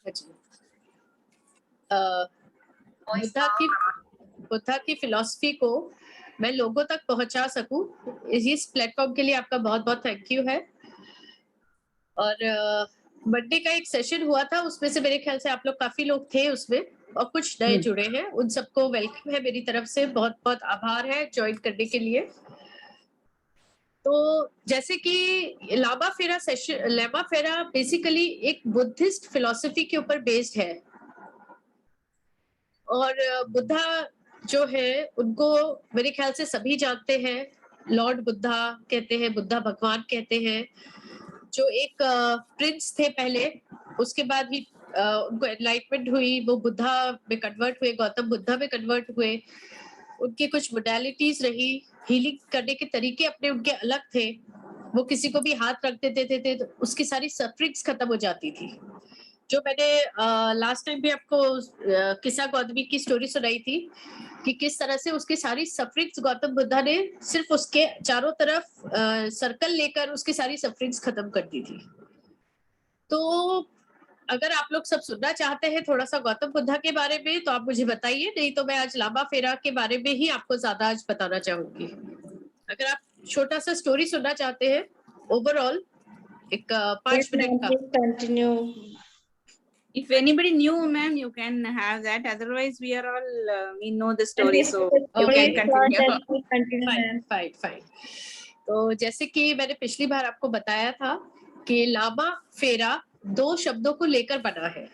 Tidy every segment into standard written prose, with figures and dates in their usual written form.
जी। बुद्धा की फिलॉसफी को मैं लोगों तक पहुंचा सकूं, इस प्लेटफॉर्म के लिए आपका बहुत बहुत थैंक यू है। और मंडे का एक सेशन हुआ था, उसमें से मेरे ख्याल से आप लोग काफी लोग थे उसमें, और कुछ नए जुड़े हैं, उन सबको वेलकम है मेरी तरफ से, बहुत बहुत आभार है ज्वाइन करने के लिए। तो जैसे कि लामा फेरा सेशन, लामा फेरा बेसिकली एक बुद्धिस्ट फिलॉसफी के ऊपर बेस्ड है। और बुद्धा जो है उनको मेरे ख्याल से सभी जानते हैं, लॉर्ड बुद्धा कहते हैं, बुद्धा भगवान कहते हैं, जो एक प्रिंस थे पहले, उसके बाद ही उनको एनलाइटमेंट हुई, वो बुद्धा में कन्वर्ट हुए, गौतम बुद्धा में कन्वर्ट हुए। उनकी कुछ मोडालिटीज रही, हीलिंग करने के तरीके अपने उनके अलग थे। वो किसी को भी हाथ रख देते थे तो उसकी सारी सफरिंग्स खत्म हो जाती थी। जो मैंने लास्ट टाइम भी आपको किस्सा गौतमी की स्टोरी सुनाई थी कि किस तरह से उसकी सारी सफरिंग्स गौतम बुद्धा ने सिर्फ उसके चारों तरफ सर्कल लेकर उसकी सारी सफरिंग्स खत्म कर दी थी। तो अगर आप लोग सब सुनना चाहते हैं थोड़ा सा गौतम बुद्धा के बारे में तो आप मुझे बताइए, नहीं तो मैं आज लामा फेरा के बारे में ही आपको ज्यादा आज बताना चाहूंगी। अगर आप छोटा सा स्टोरी सुनना चाहते हैं ओवरऑल, एक 5 मिनट का। Continue. If anybody new, ma'am, you can have that. Otherwise, we are all we know the story, so you can continue. Fine. तो जैसे कि मैंने पिछली बार आपको बताया था कि लामा फेरा 2 शब्दों को लेकर बना है।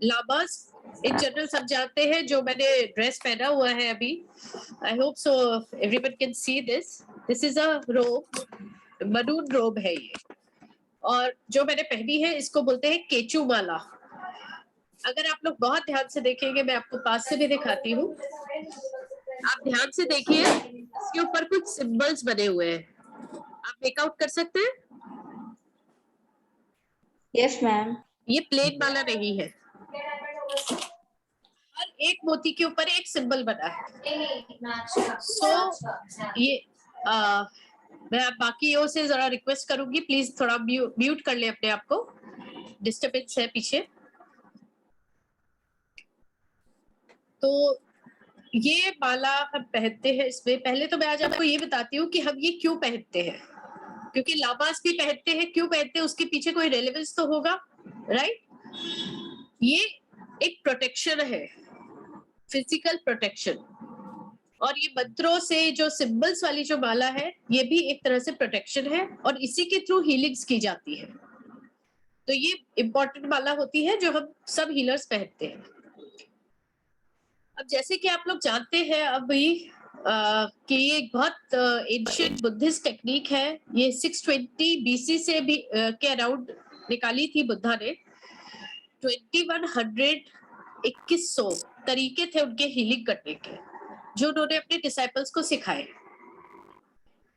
लामास इन जनरल सब जानते हैं, जो मैंने ड्रेस पहना हुआ है अभी, I hope so everyone can see this is a रोब, मरून रोब है ये, और जो मैंने पहनी है इसको बोलते हैं केचू माला। अगर आप लोग बहुत ध्यान से देखेंगे, मैं आपको पास से भी दिखाती हूँ, आप ध्यान से देखिए, इसके ऊपर कुछ सिंबल्स बने हुए हैं, आप मेकआउट कर सकते हैं? Yes, ma'am. ये प्लेन माला नहीं है, हर एक मोती के ऊपर एक सिंबल बना है। ये मैं बाकियों से जरा रिक्वेस्ट करूंगी, प्लीज थोड़ा म्यूट कर ले अपने आप को, डिस्टर्बेंस है पीछे। तो ये माला हम पहनते हैं। इसमें पहले तो मैं आज आपको ये बताती हूँ कि हम ये क्यों पहनते हैं, क्योंकि लामास भी पहनते हैं, क्यों पहनते हैं उसके पीछे कोई रेलेवेंस तो होगा, राइट? ये एक प्रोटेक्शन है, फिजिकल प्रोटेक्शन, और ये मंत्रों से जो सिंबल्स वाली जो माला है ये भी एक तरह से प्रोटेक्शन है, और इसी के थ्रू हीलिंग्स की जाती है। तो ये इंपॉर्टेंट माला होती है जो हम सब हीलर्स पहनते हैं। अब जैसे कि आप लोग जानते हैं अभी कि ये एक बहुत एंशिएंट बुद्धिस्ट टेक्निक है, ये 620 बीसी से भी के अराउंड निकाली थी बुद्धा ने। 2100 तरीके थे उनके हीलिंग करने के, जो उन्होंने अपने डिसाइपल्स को सिखाए।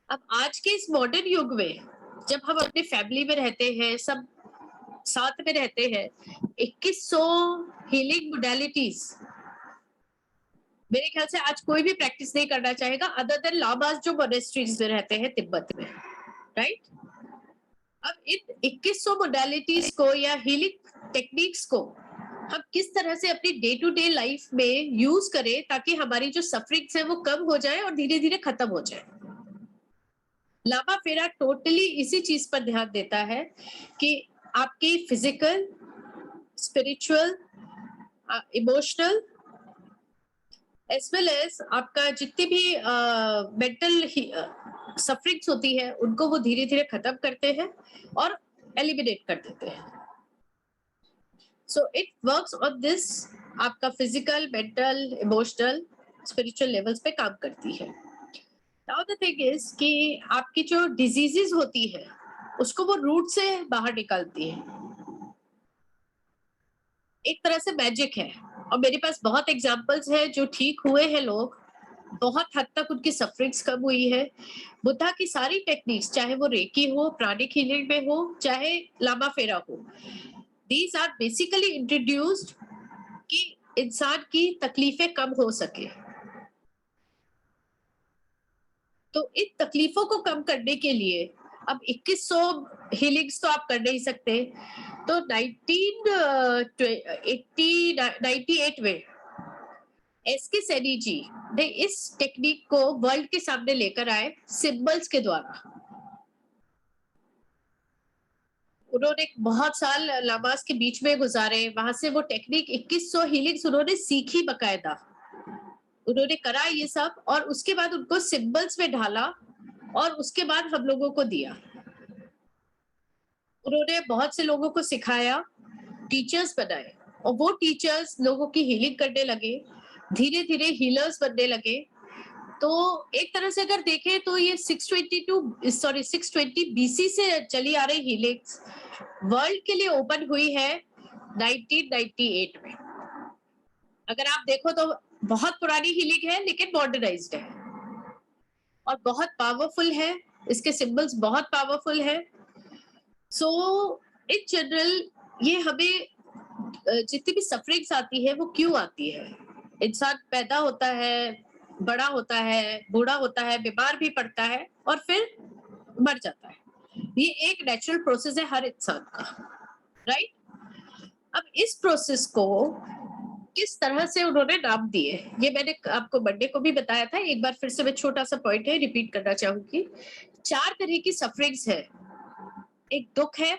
अब आज के इस मॉडर्न युग में जब हम अपने फैमिली में रहते हैं, सब साथ में रहते हैं, 2100 हीलिंग मोडालिटीज मेरे ख्याल से आज कोई भी प्रैक्टिस नहीं करना चाहेगा अदर देन लामास जो मोनेस्ट्रीज में रहते हैं तिब्बत में, राइट? अब इन 2100 मोडालिटीज को या हीलिंग टेक्निक्स को हम किस तरह से अपनी डे टू डे लाइफ में यूज करें ताकि हमारी जो सफरिंग्स है वो कम हो जाए और धीरे धीरे खत्म हो जाए। लामा फेरा टोटली इसी चीज पर ध्यान देता है कि आपकी physical, spiritual, emotional as well as आपका जितनी भी मेंटल सफरिंग्स होती है उनको वो धीरे धीरे खत्म करते हैं और एलिमिनेट कर देते हैं। So it works on this, आपका physical, mental, emotional, spiritual levels पे काम करती है। नाउ द थिंग इज कि आपकी जो डिजीजेस होती है उसको वो रूट से बाहर निकालती है, एक तरह से मैजिक है। और मेरे पास बहुत एग्जांपल्स है जो ठीक हुए हैं लोग, बहुत हद तक उनकी सफरिंग्स कम हुई है। बुद्धा की सारी टेक्निक्स, चाहे वो रेकी हो, प्राणिक हीलिंग में हो, चाहे लामा फेरा हो, दीज आर बेसिकली इंट्रोड्यूस्ड कि इंसान की तकलीफें कम हो सके। तो इन तकलीफों को कम करने के लिए अब 2100 हीलिंग्स तो आप कर नहीं सकते, तो 1998 में एसके सैनी जी ने इस टेक्निक को वर्ल्ड के सामने लेकर आए सिंबल्स के द्वारा। उन्होंने बहुत साल लामास के बीच में गुजारे, वहां से वो टेक्निक 2100 हीलिंग्स उन्होंने सीखी बकायदा, उन्होंने करा ये सब, और उसके बाद उनको सिंबल्स में ढाला और उसके बाद हम लोगों को दिया। उन्होंने बहुत से लोगों को सिखाया, टीचर्स बनाए, और वो टीचर्स लोगों की हीलिंग करने लगे, धीरे धीरे हीलर्स बनने लगे। तो एक तरह से अगर देखें तो ये 620 बीसी से चली आ रही हीलिंग्स वर्ल्ड के लिए ओपन हुई है 1998 में। अगर आप देखो तो बहुत पुरानी हीलिंग है, लेकिन मॉडर्नाइज्ड है और बहुत पावरफुल है, इसके सिंबल्स बहुत पावरफुल है। सो इन जनरल ये हमें जितनी भी सफरिंग्स आती है वो क्यों आती है? इंसान पैदा होता है, बड़ा होता है, बूढ़ा होता है, बीमार भी पड़ता है और फिर मर जाता है। ये एक नेचुरल प्रोसेस है हर इंसान का, राइट? अब इस प्रोसेस को किस तरह से उन्होंने नाम दिए, ये मैंने आपको मंडे को भी बताया था, एक बार फिर से मैं छोटा सा पॉइंट है रिपीट करना चाहूंगी। 4 तरह की सफरिंग्स है। एक दुख है,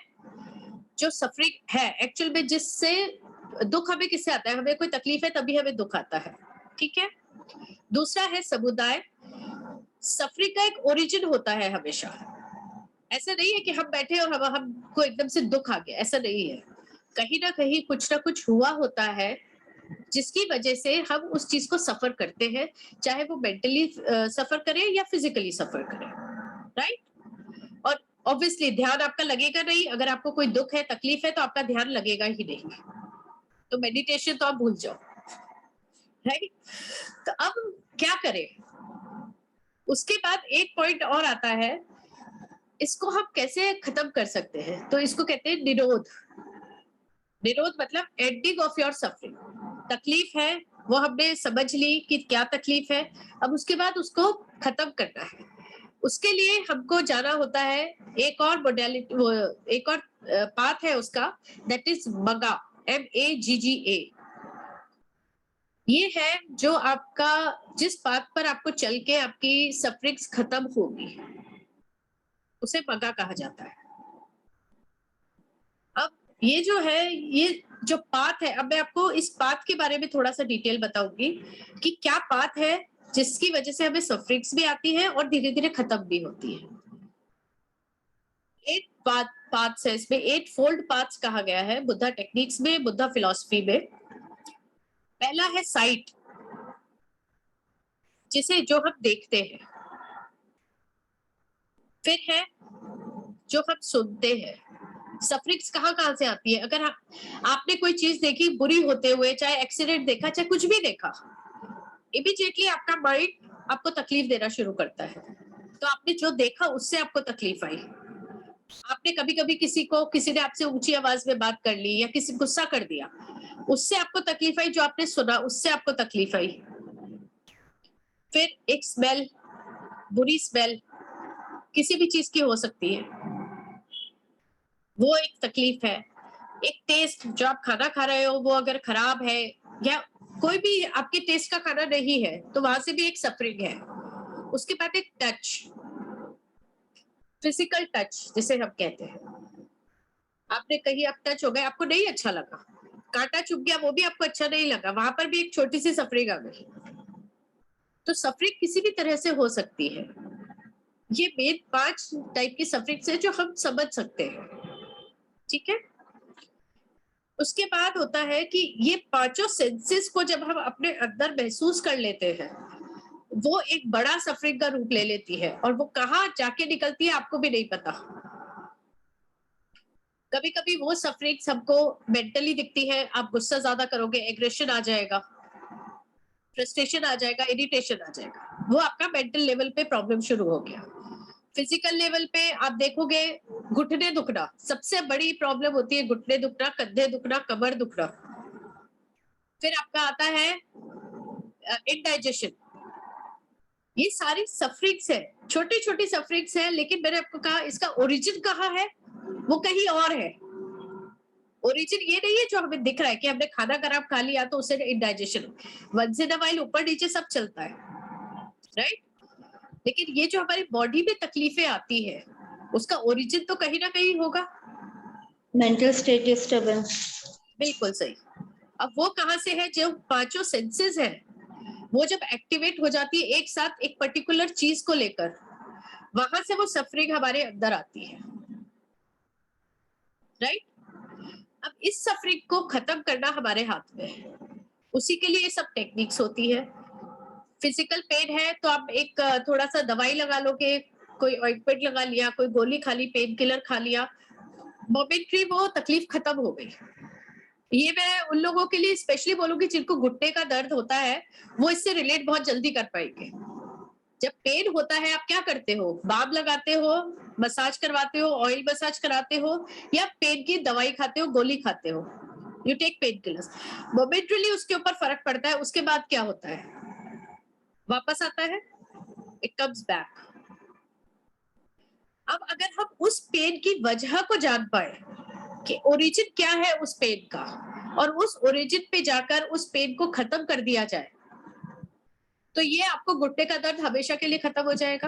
जो सफरिंग है एक्चुअल में, जिससे दुख हमें किससे आता है? हमें कोई तकलीफ है तभी हमें दुख आता है, ठीक है? दूसरा है समुदाय। सफरिंग का एक ओरिजिन होता है हमेशा, ऐसा नहीं है कि हम बैठे और हमको एकदम से दुख आ गया, ऐसा नहीं है। कहीं ना कहीं कुछ ना कुछ हुआ होता है जिसकी वजह से हम उस चीज को सफर करते हैं, चाहे वो मेंटली सफर करें या फिजिकली सफर करें, राइट? और ऑब्वियसली ध्यान आपका लगेगा नहीं, अगर आपको कोई दुख है, तकलीफ है, तो आपका ध्यान लगेगा ही नहीं, तो मेडिटेशन तो आप भूल जाओ, राइट? तो अब क्या करें? उसके बाद एक पॉइंट और आता है, इसको हम कैसे खत्म कर सकते हैं? तो इसको कहते हैं निरोध। निरोध मतलब एंडिंग ऑफ योर सफरिंग। तकलीफ है, वो हमने समझ ली कि क्या तकलीफ है, अब उसके बाद उसको खत्म करना है। उसके लिए हमको जाना होता है एक और मोडेलिटी, एक और पाथ है उसका, दैट इज मगा, MAGGA। ये है जो आपका, जिस पाथ पर आपको चल के आपकी सफरिंग्स खत्म होगी, उसे मगा कहा जाता है। अब ये जो है, ये जो पाथ है, अब मैं आपको इस पाथ के बारे में थोड़ा सा डिटेल बताऊंगी कि क्या पाथ है जिसकी वजह से हमें सफरिंग्स भी आती है और धीरे धीरे खत्म भी होती है। 8 पाथ्स है इसमें, 8 फोल्ड पाथ्स कहा गया है बुद्धा टेक्निक्स में, बुद्धा फिलॉसफी में। पहला है साइट, जिसे जो हम देखते हैं। फिर है जो हम सुनते हैं। सफरिंग्स कहाँ से आती है? अगर आपने कोई चीज देखी बुरी होते हुए, चाहे एक्सीडेंट देखा, चाहे कुछ भी देखा, इमीडिएटली आपका माइंड आपको तकलीफ देना शुरू करता है। तो आपने जो देखा उससे आपको तकलीफ आई। आपने कभी कभी किसी ने आपसे ऊंची आवाज में बात कर ली या किसी गुस्सा कर दिया, उससे आपको तकलीफ आई। जो आपने सुना उससे आपको तकलीफ आई। फिर एक स्मेल, बुरी स्मेल किसी भी चीज की हो सकती है, वो एक तकलीफ है। एक टेस्ट, जो आप खाना खा रहे हो वो अगर खराब है, या कोई भी आपके टेस्ट का खाना नहीं है, तो वहां से भी एक सफरिंग है। उसके बाद एक टच, फिजिकल टच जिसे हम कहते हैं। आपने कहीं आप टच हो गए, आपको नहीं अच्छा लगा, कांटा चुभ गया, वो भी आपको अच्छा नहीं लगा, वहां पर भी एक छोटी सी सफरिंग आ गई। तो सफरिंग किसी भी तरह से हो सकती है। ये मेन 5 टाइप की सफरिंग्स है जो हम समझ सकते हैं, ठीक है? उसके बाद होता है कि ये 5 सेंसेस को जब हम अपने अंदर महसूस कर लेते हैं, वो एक बड़ा सफरिंग का रूप ले लेती है, और वो कहाँ जाके निकलती है आपको भी नहीं पता। कभी कभी वो सफरिंग्स हमको मेंटली दिखती है, आप गुस्सा ज्यादा करोगे, एग्रेशन आ जाएगा, फ्रस्ट्रेशन आ जाएगा, इरिटेशन आ जाएगा, वो आपका मेंटल लेवल पे प्रॉब्लम शुरू हो गया। फिजिकल लेवल पे आप देखोगे घुटने दुखना, सबसे बड़ी प्रॉब्लम होती है घुटने दुखना, कंधे दुखना, कमर दुखना। फिर आपका आता है इंडाइजेशन, ये सारी सफरिंग्स है, छोटी छोटी सफरिंग्स है, लेकिन मैंने आपको कहा इसका ओरिजिन कहाँ है, वो कहीं और है। ओरिजिन ये नहीं है जो हमें दिख रहा है कि हमने खाना खराब खा लिया तो उससे indigestion, once in a while ऊपर नीचे सब चलता है, राइट। लेकिन ये जो हमारी बॉडी में तकलीफें आती है उसका ओरिजिन तो कहीं ना कहीं होगा। Mental state disturbance. बिल्कुल सही। अब वो कहाँ से है, जो पांचों सेंसेस है वो जब एक्टिवेट हो जाती है एक साथ एक पर्टिकुलर चीज को लेकर, वहां से वो सफरिंग हमारे अंदर आती है, राइट। अब इस सफरिंग को खत्म करना हमारे हाथ में है, उसी के लिए ये सब टेक्निक्स होती है। फिजिकल पेन है तो आप एक थोड़ा सा दवाई लगा लोगे, कोई ऑइंटमेंट लगा लिया, कोई गोली खा ली, पेन किलर खा लिया, मोमेंटरी वो तकलीफ खत्म हो गई। ये मैं उन लोगों के लिए स्पेशली बोलूंगी जिनको घुटने का दर्द होता है, वो इससे रिलेट बहुत जल्दी कर पाएंगे। जब पेन होता है आप क्या करते हो, बाम लगाते हो, मसाज करवाते हो, ऑयल मसाज कराते हो, या पेन की दवाई खाते हो, गोली खाते हो, you take pain killers. Momentarily उसके ऊपर फर्क पड़ता है, उसके बाद क्या होता है, वापस आता है, इट कम्स बैक। अब अगर हम उस पेन की वजह को जान पाए कि ओरिजिन क्या है उस पेन का, और उस ओरिजिन पे जाकर उस पेन को खत्म कर दिया जाए, तो ये आपको घुटने का दर्द हमेशा के लिए खत्म हो जाएगा,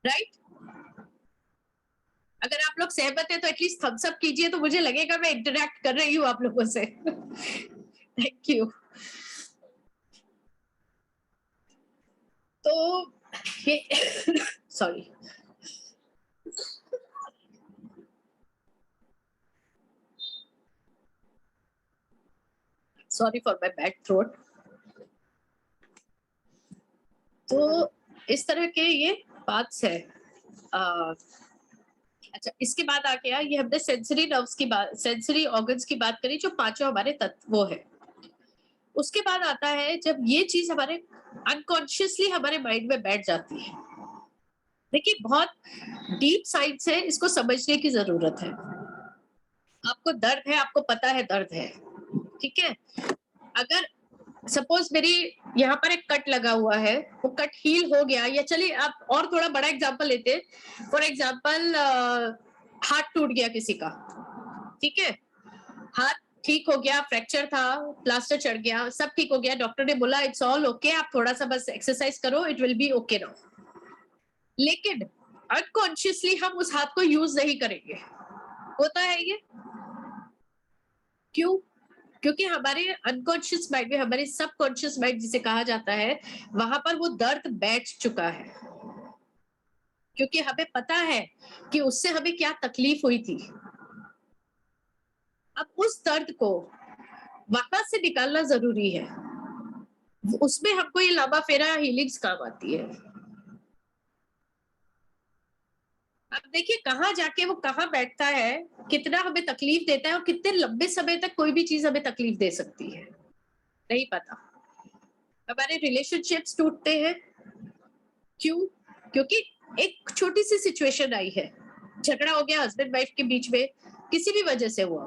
राइट। अगर आप लोग सहमत हैं तो एटलीस्ट थम्स अप कीजिए, तो मुझे लगेगा मैं इंटरेक्ट कर रही हूँ आप लोगों से। Thank you. तो ये sorry, sorry for my bad throat. तो इस तरह के ये बात है। अच्छा, इसके बाद आ गया, ये हमने सेंसरी नर्व्स की बात, सेंसरी ऑर्गन्स की बात करी, जो पांचों हमारे तत्व वो है। उसके बाद आता है जब ये चीज हमारे अनकॉन्शियसली हमारे माइंड में बैठ जाती है। देखिए बहुत डीप साइंस है, इसको समझने की जरूरत है। आपको दर्द है, आपको पता है दर्द है, ठीक है। अगर सपोज मेरी यहाँ पर एक कट लगा हुआ है, वो कट हील हो गया, या चलिए आप और थोड़ा बड़ा एग्जांपल लेते हैं, फॉर एग्जांपल हाथ टूट गया किसी का, ठीक है, हाथ ठीक हो गया, फ्रैक्चर था, प्लास्टर चढ़ गया, सब ठीक हो गया, डॉक्टर ने बोला इट्स ऑल ओके, आप थोड़ा सा बस एक्सरसाइज करो, it will be okay now. लेकिन अनकॉन्शियसली हम उस हाथ को यूज नहीं करेंगे, होता है ये क्यों? क्योंकि हमारे अनकॉन्शियस माइंड में, हमारे सबकॉन्शियस माइंड जिसे कहा जाता है, वहां पर वो दर्द बैठ चुका है, क्योंकि हमें पता है कि उससे हमें क्या तकलीफ हुई थी। अब उस दर्द को वहां से निकालना जरूरी है, उसमें हमको ये लामा फेरा हीलिंग्स काम आती है। अब देखिए कहाँ जाके वो कहाँ बैठता है, कितना हमें तकलीफ देता है, और कितने लंबे समय तक कोई भी चीज हमें तकलीफ दे सकती है, नहीं पता। हमारे रिलेशनशिप्स टूटते हैं क्यों? क्योंकि एक छोटी सी सिचुएशन आई है, झगड़ा हो गया हस्बैंड वाइफ के बीच में, किसी भी वजह से हुआ,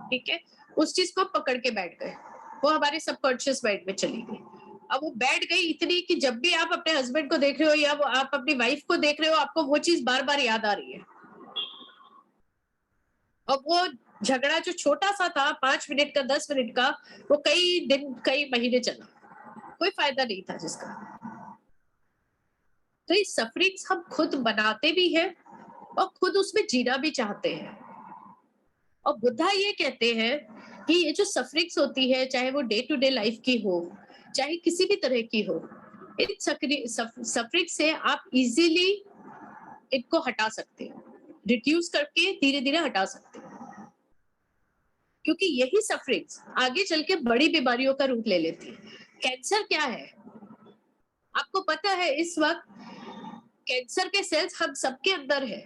ठीक है, उस चीज को पकड़ के बैठ गए, वो हमारे सबकॉन्शियस माइंड में चली गई। अब वो बैठ गई इतनी कि जब भी आप अपने हस्बैंड को देख रहे हो या वो आप अपनी वाइफ को देख रहे हो, आपको वो चीज बार बार याद आ रही है। अब वो झगड़ा जो छोटा सा था, 5 मिनट का, 10 मिनट का, वो कई दिन कई महीने चला, कोई फायदा नहीं था जिसका। तो ये सफरिंग्स हम खुद बनाते भी हैं और खुद उसमें जीना भी चाहते हैं। और बुद्धा ये कहते हैं कि ये जो सफरिंग्स होती है, चाहे वो डे टू डे लाइफ की हो, चाहे किसी भी तरह की हो, इन सफरिंग से आप इजीली इनको हटा सकते हो, रिड्यूस करके धीरे धीरे हटा सकते हो। क्योंकि यही सफरिंग्स आगे चल के बड़ी बीमारियों का रूप ले लेती है। कैंसर क्या है आपको पता है? इस वक्त कैंसर के सेल्स हम सबके अंदर है,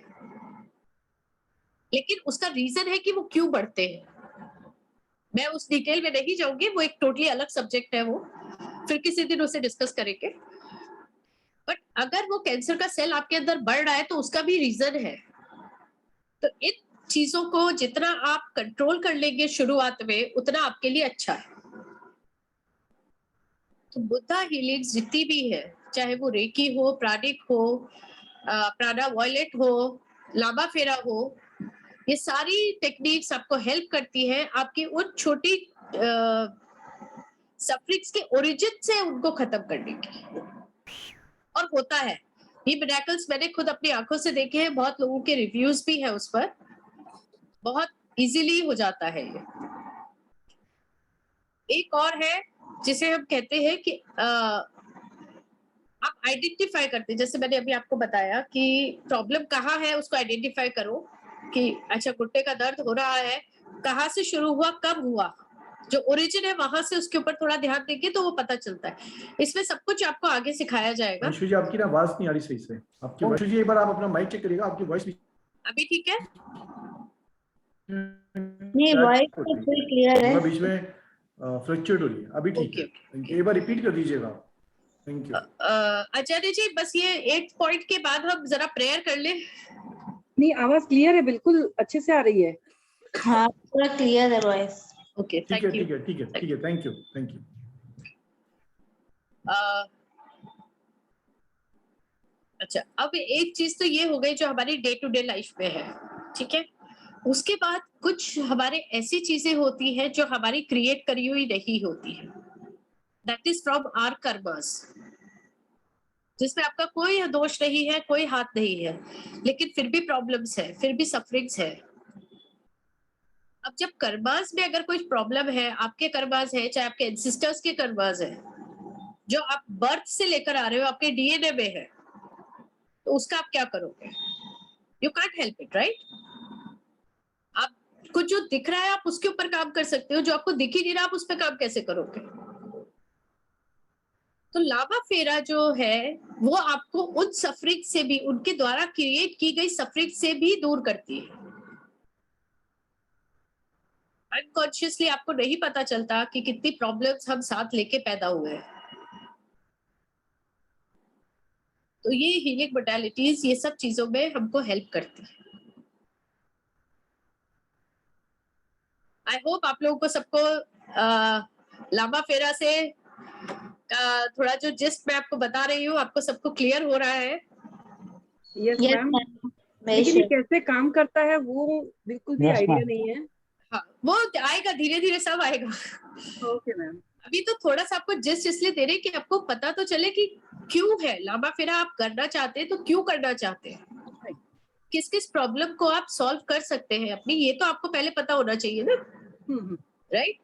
लेकिन उसका रीजन है कि वो क्यों बढ़ते हैं। मैं उस डिटेल में नहीं जाऊंगी, वो एक टोटली अलग सब्जेक्ट है, वो फिर किसी दिन उसे डिस्कस करेंगे। बट अगर वो कैंसर का सेल आपके अंदर बढ़ रहा है तो उसका भी रीजन है। तो इन चीजों को जितना आप कंट्रोल कर लेंगे शुरुआत में, उतना आपके लिए अच्छा है। तो बुद्धा हीलिंग्स जितनी भी है चाहे वो रेकी हो, प्राणिक हो, प्राणा वॉयलेट हो, लामा फेरा हो, ये सारी टेक्निक्स आपको हेल्प करती है आपकी उन छोटी सफरिंग्स के ओरिजिन से उनको खत्म करने की। और होता है ये मिरेकल्स, मैंने खुद अपनी आंखों से देखे हैं, बहुत लोगों के रिव्यूज भी है उस पर, बहुत इजीली हो जाता है ये। एक और है जिसे हम कहते हैं कि आप आइडेंटिफाई करते हैं, जैसे मैंने अभी आपको बताया कि प्रॉब्लम कहाँ है उसको आइडेंटिफाई करो कि अच्छा घुटने का दर्द हो रहा है, कहाँ से शुरू हुआ, कब हुआ, जो ओरिजिन है वहां से उसके ऊपर थोड़ा ध्यान देंगे तो वो पता चलता है। इसमें सब कुछ आपको आगे सिखाया जाएगा। अंशु जी आपकी ना आवाज नहीं आ रही सही से, आपकी अंशु जी एक बार आप अपना माइक चेक करिएगा, आपकी वॉइस अभी ठीक है? नहीं, वॉइस तो पूरी क्लियर है, बीच में फ्लक्चुएट हो रही है, अभी ठीक है। एक बार रिपीट कर दीजिएगा। Thank you. आचार्य जी बस ये 8 पॉइंट के बाद हम जरा प्रेयर कर ले। नहीं, आवाज क्लियर है, बिल्कुल अच्छे से आ रही है। हाँ पूरा क्लियर है वॉइस। ओके, ठीक है, थैंक यू। ठीक है, ठीक है, ठीक है, थैंक यू, थैंक यू। अच्छा, अब एक चीज तो ये हो गई जो हमारी डे टू डे लाइफ में है, ठीक है। उसके बाद कुछ हमारे ऐसी चीजें होती हैं जो हमारी क्रिएट करी हुई नहीं होती है, that is from our karmas, जिसमें आपका कोई दोष नहीं है, कोई हाथ नहीं है, लेकिन फिर भी प्रॉब्लम्स है, फिर भी सफरिंग्स है। अब जब कर्मास में अगर कोई प्रॉब्लम है, आपके कर्मास है चाहे आपके एंसेस्टर्स के कर्मास है, जो आप बर्थ से लेकर आ रहे हो, आपके डीएनए में है, तो उसका आप क्या करोगे? You can't help it, right? आपको जो दिख रहा है आप उसके ऊपर काम कर सकते हो, जो आपको दिख ही नहीं रहा आप उस पर काम कैसे करोगे? तो लामा फेरा जो है वो आपको उन सफरिंग से भी, उनके द्वारा क्रिएट की गई सफरिंग से भी दूर करती है। अनकॉन्शियसली आपको नहीं पता चलता कि कितनी प्रॉब्लम्स हम साथ लेके पैदा हुए हैं। तो ये हीलिंग मोडालिटीज ये सब चीजों में हमको हेल्प करती है। आई होप आप लोगों को सबको लामा फेरा से थोड़ा जो जिस्ट मैं आपको बता रही हूँ आपको सबको क्लियर हो रहा है। Yes Yes, ma'am, ma'am. लेकिन ये कैसे काम करता है वो बिल्कुल भी आइडिया नहीं है। हाँ, वो आएगा, धीरे धीरे सब आएगा। Okay ma'am. अभी तो थोड़ा सा आपको जिस्ट इसलिए दे रहे कि आपको पता तो चले कि क्यों है लामा फेरा आप करना चाहते हैं, तो क्यों करना चाहते हैं, किस किस प्रॉब्लम को आप सॉल्व कर सकते हैं अपनी, ये तो आपको पहले पता होना चाहिए ना, राइट?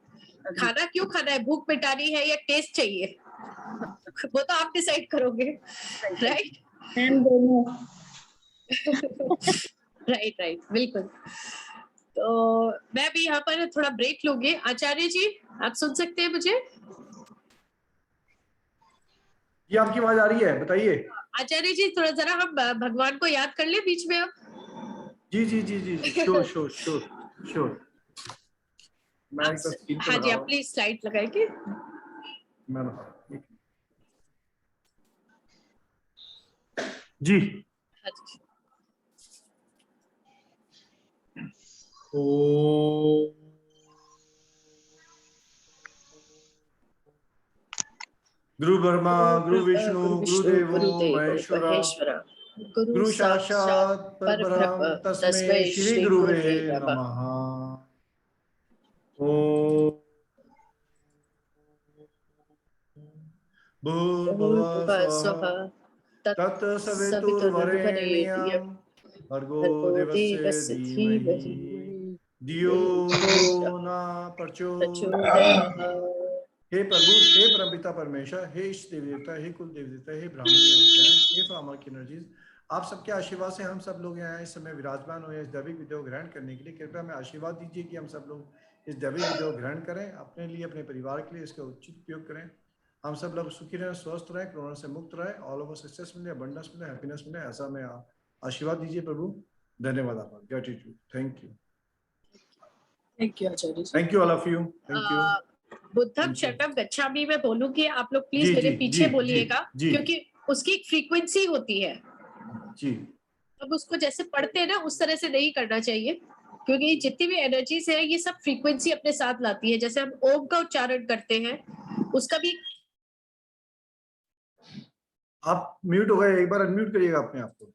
खाना क्यों खाना है, भूख मिटानी है या टेस्ट चाहिए, वो तो आप डिसाइड करोगे, राइट? मैम दोनों। राइट राइट, बिल्कुल। तो मैं भी यहाँ पर थोड़ा ब्रेक लूंगी। आचार्य जी आप सुन सकते हैं मुझे? ये आपकी आवाज आ रही है, बताइए। आचार्य जी थोड़ा जरा हम भगवान को याद कर ले बीच में अब। जी जी जी जी, श्योर श्योर श्योर श्योर। मैं एक स्क्रीन पर हाँ जी, लगा आप प्लीज स्लाइड लगाएंगे। मैं लगा जी। हाँ जी। ओ गुरु ब्रह्मा गुरु विष्णु गुरुदेवो महेश्वरा गुरु साक्षात परब्रह्म तस्मै श्री गुरुवे नमः। ओम भूर्भुवः स्वः तत्सवितुर्वरेण्यं भर्गो देवस्य धीमहि धियो यो न प्रचोदयात्। हे प्रभु, हे परमपिता परमेश्वर, हे इष्ट देवी देवता, हे कुल देवी देवता, हे ब्राह्मणी ऊर्जाएं, हे फ्रामर की एनर्जीज, आप सबके आशीर्वाद से हम सब लोग यहाँ इस समय विराजमान हुए इस दैविक विधि को ग्रहण करने के लिए। कृपया में आशीर्वाद दीजिए कि हम सब लोग इस दैविक विधि को ग्रहण करें, अपने लिए अपने परिवार के लिए इसका उचित उपयोग करें। हम सब लोग सुखी रहें, स्वस्थ रहें, कोरोना से मुक्त रहें, ऑल ओवर सक्सेस मिले, अबंडेंस मिले, हैप्पीनेस मिले, ऐसा में आशीर्वाद दीजिए प्रभु। धन्यवाद आपका, gratitude, thank you. Thank you Acharya ji. Thank you all of you, thank you. बुद्धम शरणम गच्छामि मैं बोलूंगी, आप लोग प्लीज मेरे पीछे बोलिएगा, क्योंकि उसकी एक फ्रीक्वेंसी होती है जी। अब उसको जैसे पढ़ते हैं ना उस तरह से नहीं करना चाहिए, क्योंकि जितनी भी एनर्जीज है ये सब फ्रीक्वेंसी अपने साथ लाती है। जैसे हम ओम का उच्चारण करते हैं उसका भी आप म्यूट हो गए, एक बार अनम्यूट करिएगा अपने आप को।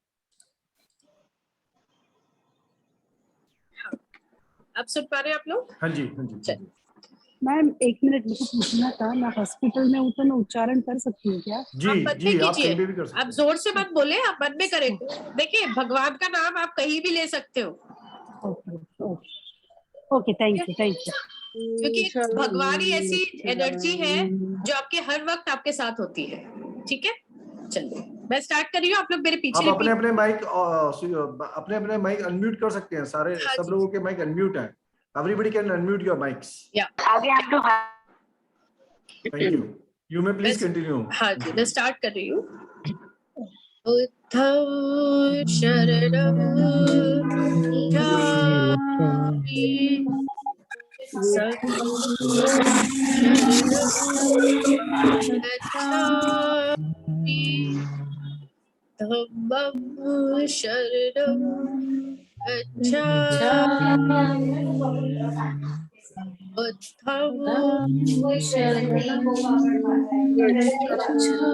आप सुन पा रहे हैं आप लोग? हाँ जी, हाँ जी, हाँ जी। मैम 1 मिनट मुझे पूछना था, मैं हॉस्पिटल में हूँ तो मैं उच्चारण कर सकती हूँ क्या? जी आप मन में जी, आप कीजिए, कहीं पे भी कर सकते आप हैं। जोर से मत बोले, आप मन में करें। देखिए भगवान का नाम आप कहीं भी ले सकते हो, okay okay okay, thank you thank you. क्योंकि भगवान ही ऐसी एनर्जी है जो आपके हर वक्त आपके साथ होती है। ठीक है, चलिए मैं स्टार्ट कर रही हूँ, आप लोग मेरे पीछे आप अपने रिपीट। अपने माइक अनम्यूट कर सकते हैं, सारे हाँ सब जी। लोगों के माइक अनम्यूट हैं। Everybody can unmute your mics. Thank you. You may please continue. हाँ जी, मैं स्टार्ट कर रही हूँ। बुद्धं शरणं गच्छामि, संघं शरणं गच्छामि, धम्मं शरणं गच्छामि, बुद्धं शरणं संघं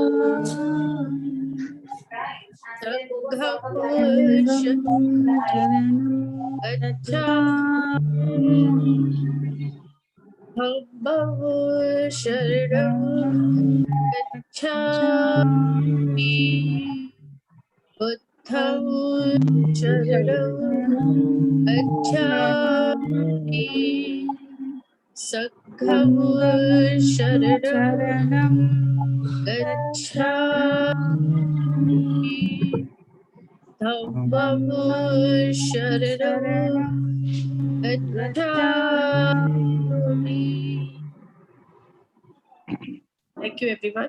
धम्मं शरणं गच्छामि, बुद्धं शरणं गच्छामि, संघं शरणं गच्छामि, धम्मं शरणं गच्छामि। Thank you everyone.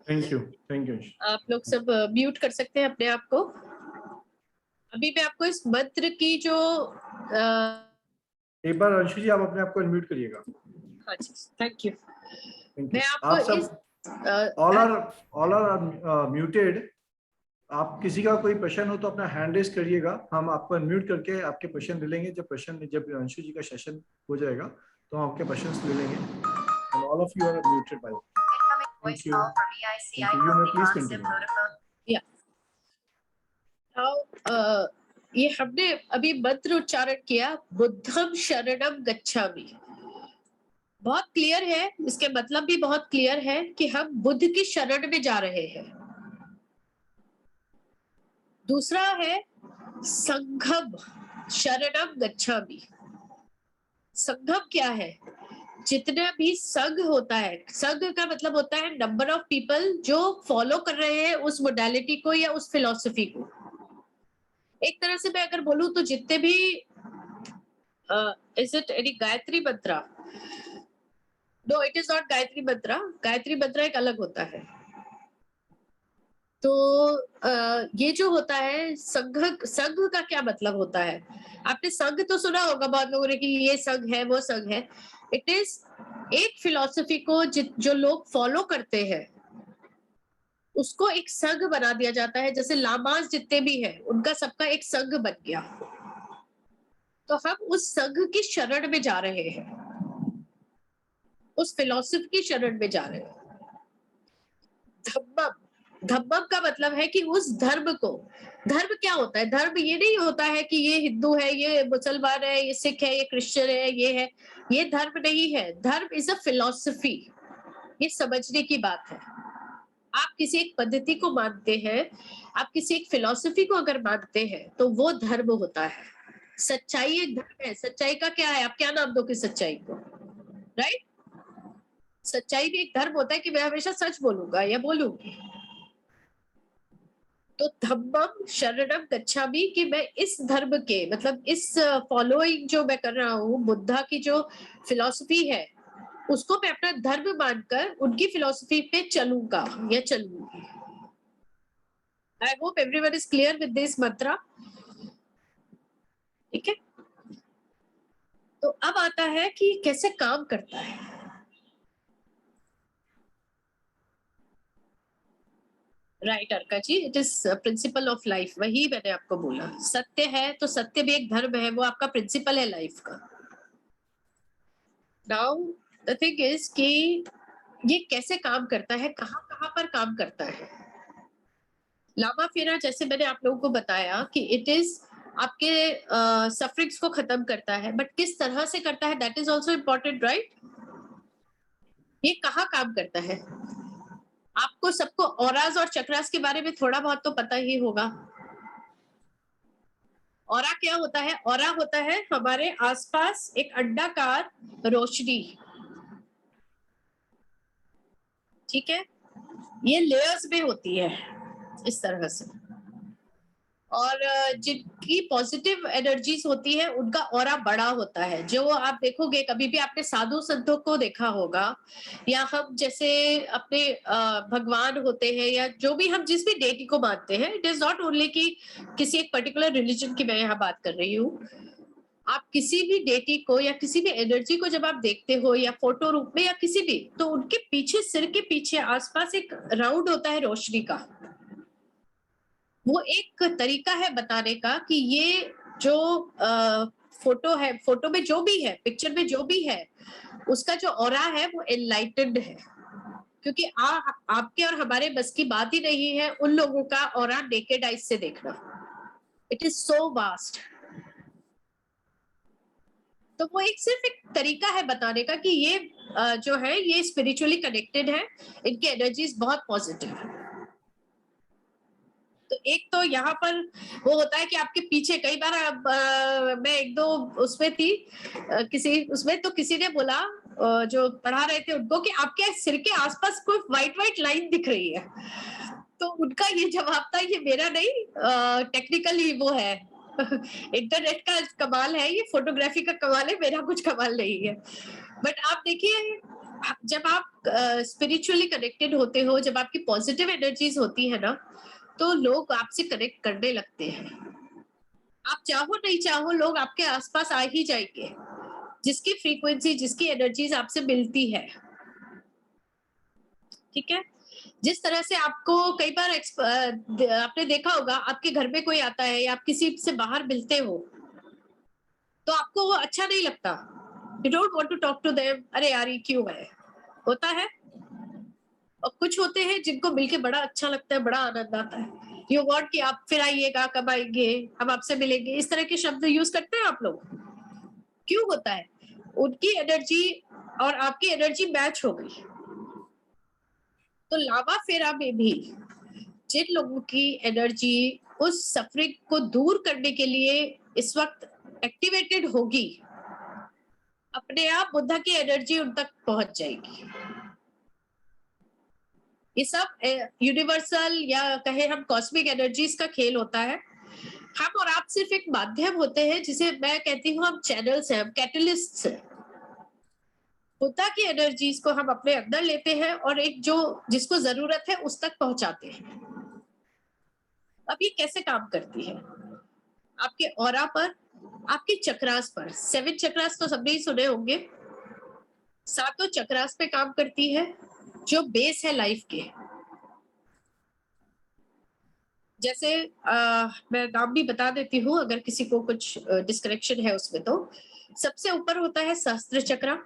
Thank you, thank you. आप लोग सब म्यूट कर सकते हैं अपने आप को। अभी मैं आपको इस मंत्र की जो एक बार अंशु जी आप अपने आप को अनम्यूट करिएगा। हाँ जी, थैंक यू। Thank you. मैं आपको आप सब इस ऑल आर म्यूटेड। आप किसी का कोई प्रश्न हो तो अपना हैंड रेज करिएगा, हम आपको अनम्यूट करके आपके प्रश्न ले लेंगे। जब अंशु जी का सेशन हो जाएगा तो हम आपके प्रश्न ले लेंगे। And all of you are muted by. Thank you. Thank you. You may please continue. ये हमने अभी मंत्र उच्चारण किया, बुद्धम शरणम गच्छामि। बहुत क्लियर है, इसके मतलब भी बहुत क्लियर है कि हम बुद्ध की शरण में जा रहे हैं। दूसरा है संघम शरणम गच्छामि। संघम क्या है? जितना भी संघ होता है, संघ का मतलब होता है नंबर ऑफ पीपल जो फॉलो कर रहे हैं उस मोडालिटी को या उस फिलॉसफी को। एक तरह से मैं अगर बोलूं तो जितने भी is it any Gayatri mantra? No, it is not Gayatri mantra. Gayatri mantra एक अलग होता है। तो ये जो होता है संघ का क्या मतलब होता है? आपने संघ तो सुना होगा बहुत लोगों ने कि ये संघ है वो संघ है। इट इज एक फिलॉसफी को जो लोग फॉलो करते हैं उसको एक संघ बना दिया जाता है। जैसे लामास जितने भी हैं उनका सबका एक संघ बन गया। तो हम उस संघ की शरण में जा रहे हैं, उस फिलॉसफी की शरण में जा रहे हैं। धम्मम, धम्मम का मतलब है कि उस धर्म को, धर्म क्या होता है? धर्म ये नहीं होता है कि ये हिंदू है, ये मुसलमान है, ये सिख है, ये क्रिश्चियन है, ये है। ये धर्म नहीं है। धर्म इज अ फिलॉसफी। ये समझने की बात है। आप किसी एक पद्धति को मानते हैं, आप किसी एक फिलॉसफी को अगर मानते हैं तो वो धर्म होता है। सच्चाई एक धर्म है। सच्चाई का क्या है? आप क्या नाम दोगे सच्चाई को? राइट? सच्चाई भी एक धर्म होता है कि मैं हमेशा सच बोलूंगा या बोलूंगी। तो धम्मम शरणम गच्छामि कि मैं इस धर्म के, मतलब इस फॉलोइंग जो मैं कर रहा हूँ, बुद्धा की जो फिलॉसफी है उसको मैं अपना धर्म मानकर उनकी फिलॉसफी पे चलूंगा या चलूंगी। I hope everyone is clear with this mantra. ठीक है, तो अब आता है कि कैसे काम करता है। Right Arka ji, it is principle of life. वही मैंने आपको बोला, सत्य है तो सत्य भी एक धर्म है, वो आपका प्रिंसिपल है लाइफ का। नाउ द थिंग इज कि ये कैसे काम करता है, कहाँ कहाँ पर काम करता है। लामा फेरा जैसे मैंने आप लोगों को बताया कि इट इज आपके सफरिंग्स को खत्म करता है, बट किस तरह से करता है that is also important, right? ये कहाँ काम करता है? आपको सबको ऑराज और चक्रास के बारे में थोड़ा बहुत तो पता ही होगा। ऑरा क्या होता है? ऑरा होता है हमारे आसपास एक अंडाकार रोशनी, ठीक है? ये लेयर्स में होती है इस तरह से, और जिनकी पॉजिटिव एनर्जीज होती है उनका ऑरा बड़ा होता है। जो आप देखोगे, कभी भी आपने साधु संतों को देखा होगा, या हम जैसे अपने भगवान होते हैं, या जो भी हम जिस भी डेटी को मानते हैं, इट इज नॉट ओनली कि किसी एक पर्टिकुलर रिलीजन की मैं यहाँ बात कर रही हूँ। आप किसी भी डेटी को या किसी भी एनर्जी को जब आप देखते हो, या फोटो रूप में या किसी भी, तो उनके पीछे, सिर के पीछे आसपास एक राउंड होता है रोशनी का। वो एक तरीका है बताने का कि ये जो फोटो है, फोटो में जो भी है, पिक्चर में जो भी है, उसका जो ऑरा है वो एनलाइटेंड है। क्योंकि आपके और हमारे बस की बात ही नहीं है उन लोगों का ऑरा नेकेड आइज से देखना। It is so vast. तो वो एक सिर्फ एक तरीका है बताने का कि ये जो है ये स्पिरिचुअली कनेक्टेड है, इनकी एनर्जीज बहुत पॉजिटिव है। तो एक तो यहाँ पर वो होता है कि आपके पीछे, कई बार मैं एक दो उसमें थी किसी उसमें, तो किसी ने बोला जो पढ़ा रहे थे उनको कि आपके सिर के आसपास कोई व्हाइट व्हाइट लाइन दिख रही है। तो उनका ये जवाब था, ये मेरा नहीं, टेक्निकली वो है इंटरनेट का कमाल है, ये फोटोग्राफी का कमाल है, मेरा कुछ कमाल नहीं है। बट आप देखिए, जब आप स्पिरिचुअली कनेक्टेड होते हो, जब आपकी पॉजिटिव एनर्जीज होती है ना, तो लोग आपसे कनेक्ट करने लगते हैं। आप चाहो नहीं चाहो, लोग आपके आसपास आ ही जाएंगे, जिसकी फ्रीक्वेंसी, जिसकी एनर्जीज आपसे मिलती है, ठीक है? जिस तरह से आपको कई बार आपने देखा होगा, आपके घर में कोई आता है या आप किसी से बाहर मिलते हो, तो आपको वो अच्छा नहीं लगता, you don't want to talk to them, अरे यार ये क्यों है, होता है। और कुछ होते हैं जिनको मिलके बड़ा अच्छा लगता है, बड़ा आनंद आता है, यू वांट कि आप फिर आइएगा, कब आएंगे, हम आपसे मिलेंगे, इस तरह के शब्द यूज करते हैं आप लोग। क्यों होता है? उनकी एनर्जी और आपकी एनर्जी मैच हो गई। तो लावा फेरा में भी जिन लोगों की एनर्जी उस सफरिंग को दूर करने के लिए इस वक्त एक्टिवेटेड होगी, अपने आप बुद्धा की एनर्जी उन तक पहुंच जाएगी। ये सब यूनिवर्सल या कहे हम कॉस्मिक एनर्जीज का खेल होता है। हम और आप सिर्फ एक माध्यम होते हैं, जिसे मैं कहती हूँ हम चैनल्स हैं, हम कैटलिस्ट्स हैं। बुद्धा की एनर्जीज को हम अपने अंदर लेते हैं और एक जो जिसको जरूरत है उस तक पहुंचाते हैं। अब ये कैसे काम करती है? आपके ऑरा पर, आपके चक्रास पर। 7 चक्रास तो सबने ही सुने होंगे। 7 चक्रास पे काम करती है, जो बेस है लाइफ के। जैसे मैं नाम भी बता देती हूँ अगर किसी को कुछ डिस्करेक्शन है उसमें। तो सबसे ऊपर होता है सहस्त्र चक्र।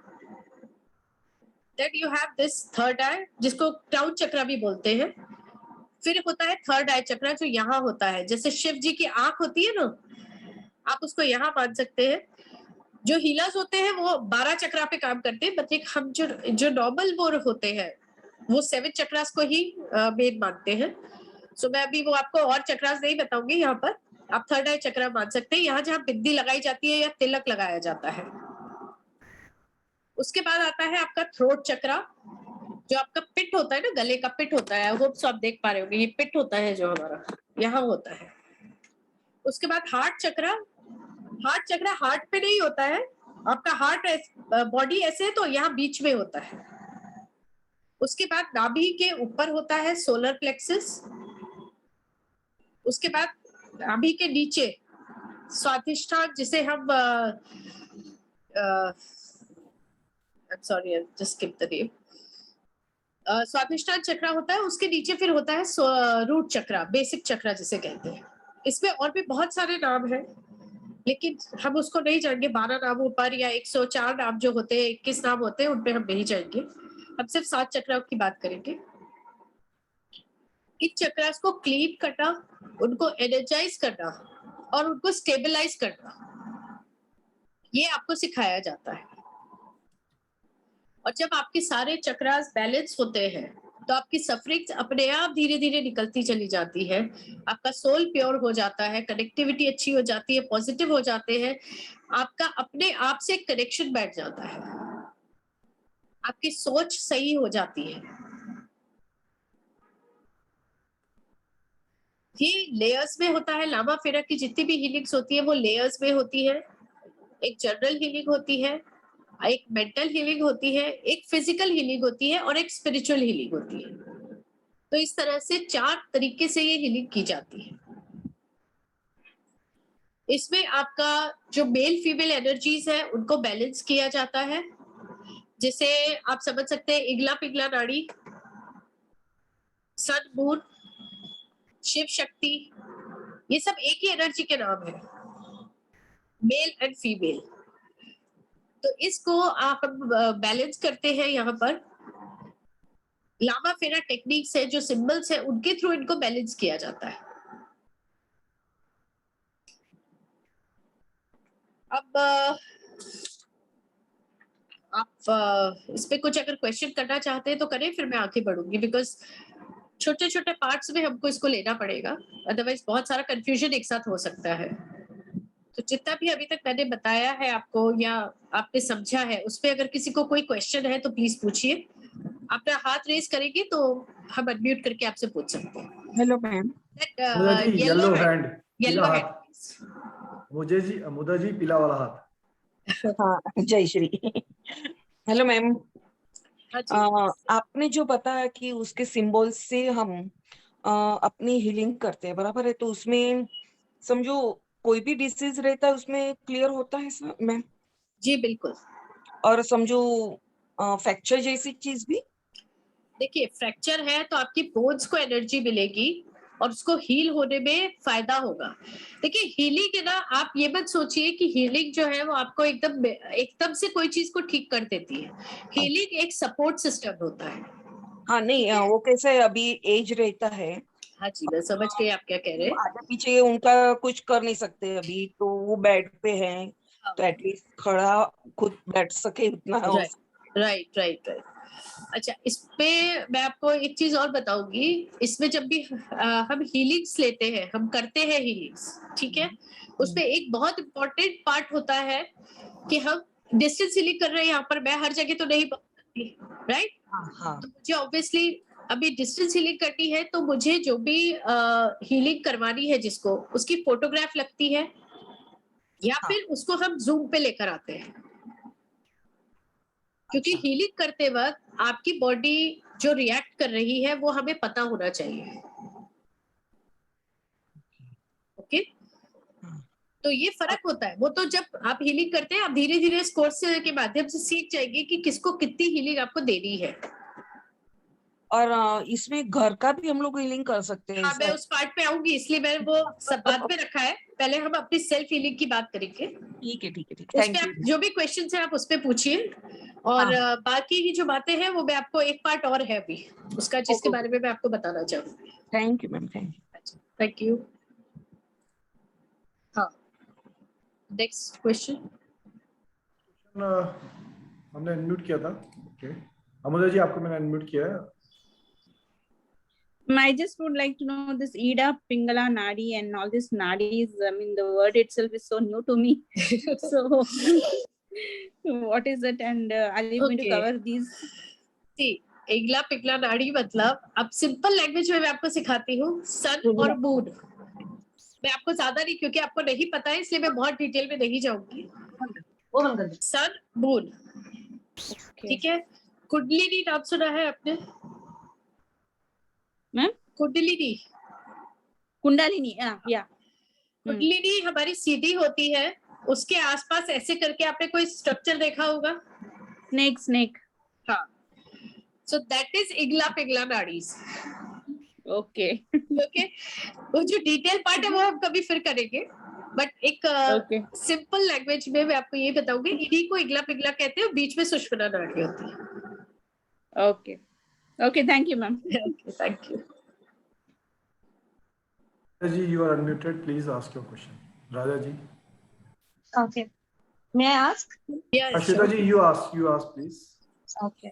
Then you have this third eye, जिसको क्राउन चक्र भी बोलते हैं। फिर होता है थर्ड आई चक्र, जो यहाँ होता है, जैसे शिव जी की आंख होती है ना, आप उसको यहाँ मान सकते हैं। जो हीलर्स होते हैं वो 12 चक्रा पे काम करते हैं, बट हम जो नॉर्मल वो होते हैं वो 7 चक्रास को ही मेन मानते हैं। सो मैं अभी वो आपको और चक्रास नहीं बताऊंगी। यहाँ पर आप थर्ड आई चक्र मान सकते हैं, यहाँ जहाँ बिंदी लगाई जाती है या तिलक लगाया जाता है। उसके बाद आता है आपका थ्रोट चक्र, जो आपका पिट होता है ना, गले का पिट होता है। होप सो आप देख पा रहे होंगे, ये पिट होता है जो हमारा यहाँ होता है। उसके बाद हार्ट चक्र। हार्ट चक्र हार्ट पे नहीं होता है, आपका हार्ट बॉडी ऐसे है तो यहाँ बीच में होता है। उसके बाद नाभि के ऊपर होता है सोलर प्लेक्सस। उसके बाद नाभि के नीचे स्वाधिष्ठान, जिसे हम sorry just skip the name, Swadhisthana चक्र होता है। उसके नीचे फिर होता है रूट चक्र, बेसिक चक्र जिसे कहते हैं। इसमें और भी बहुत सारे नाम हैं, लेकिन हम उसको नहीं जाएंगे 12 नामों पर या 104 नाम जो होते हैं, 21 नाम होते हैं, उन पे हम नहीं जाएंगे। हम सिर्फ 7 चक्रों की बात करेंगे। इन चक्रास को क्लीन करना, उनको एनर्जाइज करना और उनको स्टेबलाइज करना, ये आपको सिखाया जाता है। और जब आपके सारे चक्रास बैलेंस होते हैं तो आपकी सफरिंग अपने आप धीरे धीरे निकलती चली जाती है, आपका सोल प्योर हो जाता है, कनेक्टिविटी अच्छी हो जाती है, पॉजिटिव हो जाते हैं, आपका अपने आप से कनेक्शन बैठ जाता है, आपकी सोच सही हो जाती है। ये लेयर्स में होता है। लामा फेरा की जितनी भी हीलिंग्स होती है वो लेयर्स में होती है। एक जनरल हीलिंग होती है, एक मेंटल हीलिंग होती है, एक फिजिकल हीलिंग होती है और एक स्पिरिचुअल हीलिंग होती है। तो इस तरह से 4 तरीके से ये हीलिंग की जाती है। इसमें आपका जो मेल फीमेल एनर्जीज है उनको बैलेंस किया जाता है, जिसे आप समझ सकते हैं इगला पिगला नाड़ी, सन मून, शिव शक्ति, ये सब एक ही एनर्जी के नाम है, मेल एंड फीमेल। तो इसको आप बैलेंस करते हैं। यहाँ पर लामा फेरा टेक्निक्स है, जो सिंबल्स है उनके थ्रू इनको बैलेंस किया जाता है। अब आप इस पे कुछ अगर क्वेश्चन करना चाहते हैं तो करें, फिर मैं आगे बढ़ूंगी, बिकॉज छोटे छोटे पार्ट्स में हमको इसको लेना पड़ेगा, अदरवाइज बहुत सारा कंफ्यूजन एक साथ हो सकता है। तो जितना भी अभी तक मैंने बताया है आपको या आपने समझा है, उस पे अगर किसी को कोई क्वेश्चन है तो प्लीज पूछिए। अपना हाथ रेज करेंगे तो हम अनम्यूट करके आपसे पूछ सकते हैं। Hello ma'am. Yellow hand, yellow पीला हैंड। हाथ। मुदा जी पीला वाला हाथ। हाँ, जय श्री। Hello ma'am. हाँ जी। आपने जो बताया कि उसके सिंबल से हम अपनी हीलिंग करते हैं, बराबर है, तो उसमें समझो कोई भी डिसीज रहता है उसमें क्लियर होता है सर मैम? जी बिल्कुल। और समझो फ्रैक्चर जैसी चीज भी? देखिए, फ्रैक्चर है तो आपकी बोन्स को एनर्जी मिलेगी और उसको हील होने में फायदा होगा। देखिए, हीलिंग है ना, आप ये मत सोचिए कि हीलिंग जो है वो आपको एकदम से कोई चीज को ठीक कर देती है। हीलिंग एक सपोर्ट सिस्टम होता है। हाँ नहीं, वो कैसे अभी एज रहता है। हाँ जी, मैं समझ गई आप क्या कह रहे हैं। आगे पीछे उनका कुछ कर नहीं सकते अभी, तो वो बेड पे है, तो एटलीस्ट खड़ा खुद बैठ सके उतना। Right right right. अच्छा, इस पे मैं आपको एक चीज और बताऊंगी। इसमें जब भी हम हीलिंग्स लेते हैं, हम करते हैं हीलिंग्स, ठीक है, उसमें एक बहुत इंपॉर्टेंट पार्ट होता है कि हम डिस्टेंस हीलिंग कर रहे हैं। यहाँ पर मैं हर जगह तो नहीं पहुंच सकती, राइट? हाँ। तो मुझे ऑब्वियसली अभी डिस्टेंस हीलिंग करनी है, तो मुझे जो भी हीलिंग करवानी है जिसको, उसकी फोटोग्राफ लगती है, या फिर उसको हम जूम पे लेकर आते हैं, क्योंकि हीलिंग करते वक्त आपकी बॉडी जो रिएक्ट कर रही है वो हमें पता होना चाहिए। ओके, तो ये फर्क होता है। वो तो जब आप हीलिंग करते हैं, आप धीरे धीरे इस कोर्स के माध्यम से सीख जाएंगे कि किसको कितनी हीलिंग आपको देनी है। और इसमें घर का भी हम लोग हीलिंग कर सकते हैं? हाँ, मैं उस पार्ट पे आऊंगी, इसलिए मैंने वो सब बात में रखा है। पहले हम अपनी सेल्फ हीलिंग की बात करेंगे। ठीक है, ठीक है, ठीक उस है। पे आप जो भी क्वेश्चन है आप उस पे पूछिए, और बाकी की जो बातें हैं वो मैं आपको एक पार्ट और है अभी उसका, जिसके बारे में मैं आपको बताना चाहूंगी। Thank you ma'am, thank you. Thank you. हाँ, नेक्स्ट क्वेश्चन। हमने अनम्यूट किया था। ओके, अमुदा जी आपको मैंने अनम्यूट किया है। I just would like to know this Ida Pingala Nadi and all this Nadis. I mean, the word itself is so new to me. So, what is it, and are you going to cover these? See, इगला पिगला नाड़ी मतलब, अब simple language में मैं आपको सिखाती हूँ, सन और moon. मैं आपको ज्यादा नहीं, क्योंकि आपको नहीं पता है, इसलिए मैं बहुत डिटेल में नहीं जाऊंगी। सन मून, ठीक है। कुंडलिनी नाम सुना है आपने? मैम, कुंडलिनी, कुंडलिनी, या कुंडलिनी हमारी सीधी होती है, उसके आसपास ऐसे करके आपने कोई स्ट्रक्चर देखा होगा, स्नेक। हाँ, so that is Ingala Pingala nadis. Okay okay, वो जो डिटेल पार्ट है वो हम कभी फिर करेंगे, बट एक सिंपल लैंग्वेज में मैं आपको ये बताऊंगी, इन्हीं को इगला पिगला कहते हैं, बीच में सुषुम्ना नाड़ी होती है। Okay, thank you ma'am. Okay, thank you. Ji, you are unmuted. Please ask your question. Radha ji. Okay. May I ask? Yeah, Ashita sure. ji, you ask, please. Okay.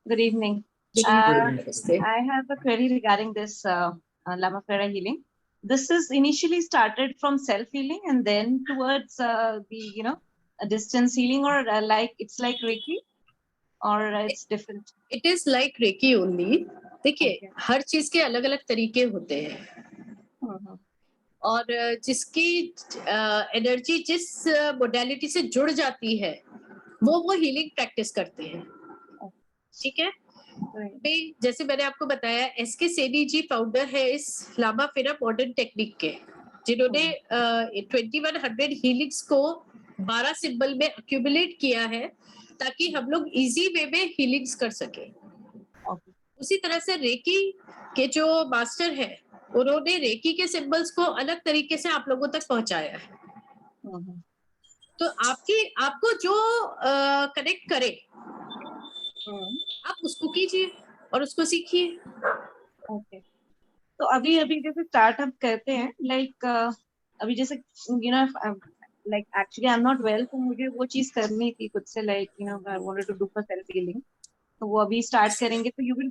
Good evening. Good Good evening. evening. Namaste. I have a query regarding this Lama Pera healing. This is initially started from self-healing and then towards the a distance healing, or it's like Reiki, or it's different. It is like Reiki only. देखिए Okay. हर चीज के अलग अलग तरीके होते हैं Mhm. और जिसकी एनर्जी जिस मोडालिटी से जुड़ जाती है वो हीलिंग प्रैक्टिस करते हैं, ठीक है। Right. अभी जैसे मैंने आपको बताया, एसके सेनी जी फाउंडर है इस लामा फेरा मॉडर्न टेक्निक के, जिन्होंने 2100 हीलिंग्स को 12 सिंबल में अक्यूमुलेट किया है ताकि हम लोग इजी वे में हीलिंग्स कर सके। Okay. उसी तरह से रेकी के जो मास्टर है, उन्होंने रेकी के सिंबल्स को अलग तरीके से आप लोगों तक पहुंचाया है। Mhm. तो आपको जो कनेक्ट करे Mhm. आप उसको कीजिए और उसको सीखिए। Okay. तो अभी जैसे स्टार्टअप कहते हैं अभी जैसे like actually I am not well, तो मुझे वो चीज करनी थी खुद से, I wanted to do for self healing. तो वो अभी स्टार्ट करेंगे, तो you will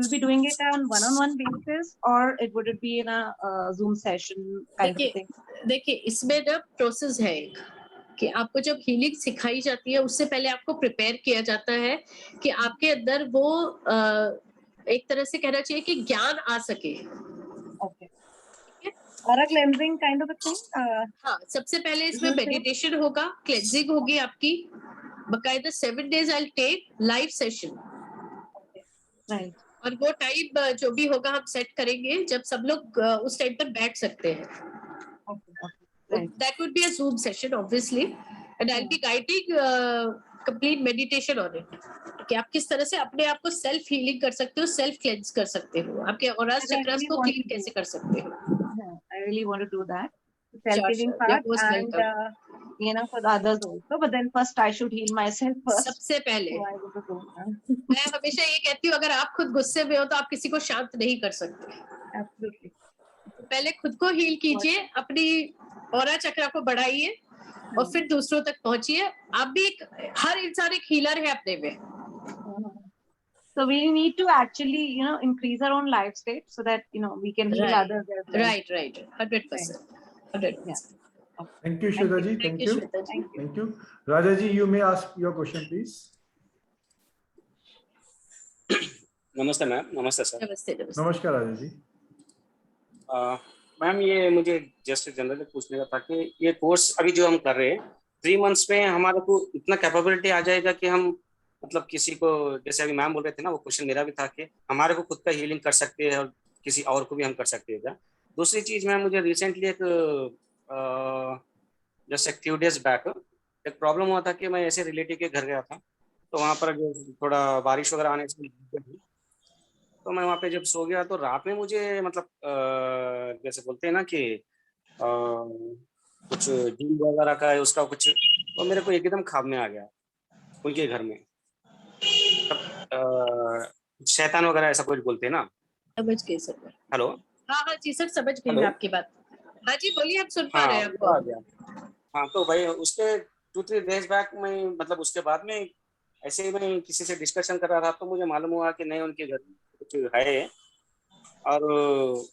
be doing it on basis, और it would be in a Zoom session kind of thing? देखिए इसमें ना प्रोसेस है एक, कि आपको जब हीलिंग सिखाई जाती है उससे पहले आपको प्रिपेयर किया जाता है कि आपके अंदर वो एक तरह से कहना चाहिए कि ज्ञान आ सके। ओके। और cleansing kind of a thing? हाँ, सबसे पहले इसमें You say- मेडिटेशन होगा, क्लेंजिंग होगी आपकी, बकायदा 7 days I take live session, right. और वो टाइम जो भी होगा हम सेट करेंगे जब सब लोग उस टाइम पर बैठ सकते हैं। Okay. Right. That would be a Zoom session, obviously, and I'll be guiding complete meditation on it. कि आप किस तरह से अपने आप को सेल्फ हीलिंग कर सकते हो, सेल्फ क्लेंस कर सकते हो, आपके auras But I chakras really को want क्लीन to कैसे कर सकते हो। I really want to do that. Self healing Sure. part, You're most and welcome. for the others also. But then first I should heal myself first. सबसे पहले So I want to do that. मैं हमेशा ये कहती हूँ, अगर आप खुद गुस्से में हो तो आप किसी को शांत नहीं कर सकते। Absolutely. पहले खुद को हील कीजिए, अपनी ऑरा चक्रा को बढ़ाइए और फिर दूसरों तक पहुंचिए। आप भी हर इंसान एक हीलर है अपने में। So we need to actually, increase our own life state so that, we can heal others as well. Right. 100%. 100%. Thank you, Shweta ji. Thank you. Shweta ji. Thank you. Raja ji, you may ask your question, please. नमस्ते ma'am. नमस्ते sir. नमस्ते। नमस्कार राजा ji. Ma'am ये मुझे just generally पूछने का था कि ये कोर्स अभी जो हम कर रहे हैं 3 months में हमारे को इतना कैपेबिलिटी आ जाएगा कि हम मतलब किसी को, जैसे अभी मैम बोल रहे थे ना, वो क्वेश्चन मेरा भी था कि हमारे को खुद का हीलिंग कर सकते हैं और किसी और को भी हम कर सकते हैं क्या? दूसरी चीज मैम, मुझे रिसेंटली एक जैसे फ्यू डेज बैक एक प्रॉब्लम हुआ था कि मैं ऐसे रिलेटिव के घर गया था, तो वहाँ पर जो थोड़ा बारिश वगैरह आने से तो मैं वहाँ पे जब सो गया तो रात में मुझे मतलब जैसे बोलते हैं ना कि कुछ जिन वगैरह का है उसका कुछ, तो मेरे को एकदम ख्वाब में आ गया उनके घर में शैतान वगैरह ऐसा कुछ बोलते हैं ना। समझ गए सर। हेलो। हाँ जी सर, समझ गई मैं आपकी बात। हाँ जी बोलिए, हम सुन पा रहे हैं आपको। आ गया। हाँ तो भाई उसके 2-3 days बैक मैं मतलब उसके बाद में ऐसे ही मैं किसी से डिस्कशन कर रहा था तो मुझे मालूम हुआ कि नहीं उनके घर कुछ है और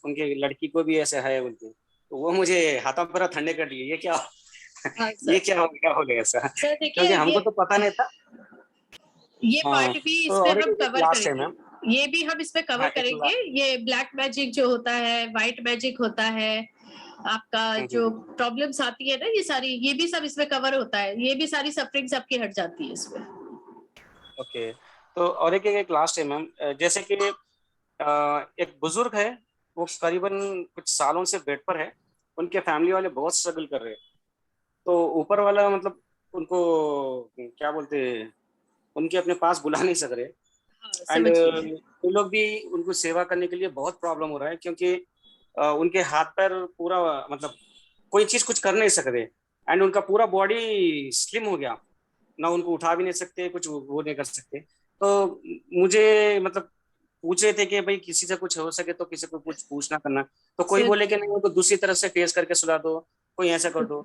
उनके लड़की को भी ऐसे है उनके, तो वो मुझे हाथों पर ठंडे कर दिए। ये क्या ये क्या हो गया सर? क्योंकि हमको तो पता नहीं था। ये पार्ट भी इसमें हम कवर करेंगे, ये भी हम इसमें कवर करेंगे। ये ब्लैक मैजिक जो होता है, व्हाइट मैजिक होता है, आपका जो प्रॉब्लम्स आती है ना, ये सारी, ये भी सब इसमें कवर होता है। ये भी सारी सफरिंग्स आपकी हट जाती है इसमें। ओके। तो और एक लास्ट है मैम, जैसे कि एक बुजुर्ग है, वो करीबन कुछ सालों से बेड पर है, उनके फैमिली वाले बहुत स्ट्रगल कर रहे हैं, तो ऊपर वाला मतलब उनको क्या बोलते हैं, उनके अपने पास बुला नहीं सक रहे। एंड ये लोग भी उनको सेवा करने के लिए बहुत प्रॉब्लम हो रहा है, क्योंकि उनके हाथ पैर पूरा मतलब कोई चीज कुछ कर नहीं सक रहे, एंड उनका पूरा बॉडी स्लिम हो गया, ना उनको उठा भी नहीं सकते, कुछ वो नहीं कर सकते। तो मुझे मतलब पूछ रहे थे कि भाई किसी से कुछ हो सके तो किसी को कुछ पूछना करना, तो कोई सर- बोले कि नहीं उनको दूसरी तरह से फेस करके सुला दो, कोई ऐसा कर दो।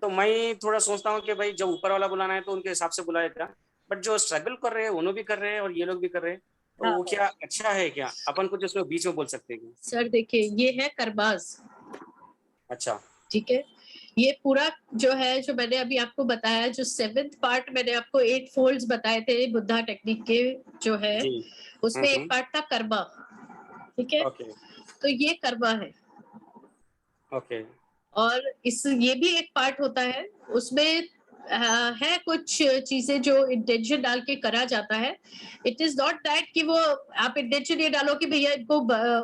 तो मैं थोड़ा सोचता हूँ कि भाई जब ऊपर वाला बुलाना है तो उनके हिसाब से बुलाएगा, बट जो स्ट्रगल कर रहे हैं उन्होंने भी कर रहे हैं और ये लोग भी कर रहे हैं, तो वो क्या अच्छा है क्या? अपन कुछ उसमें बीच में बोल सकते हैं क्या? सर देखिए, ये है करबाज, अच्छा ठीक है। ये पूरा जो है, जो मैंने अभी आपको बताया, जो 7th पार्ट मैंने आपको 8 फोल्ड्स बताए थे बुद्धा टेक्निक के जो है, जी। उसमें एक पार्ट था कर्मा, ठीक है। ओके तो ये कर्मा है, ओके और इस ये भी एक पार्ट होता है, उसमें है कुछ चीजें जो इंटेंशन डाल के करा जाता है। इट इज नॉट दैट कि वो आप इंटेंशन ये डालो कि भैया इनको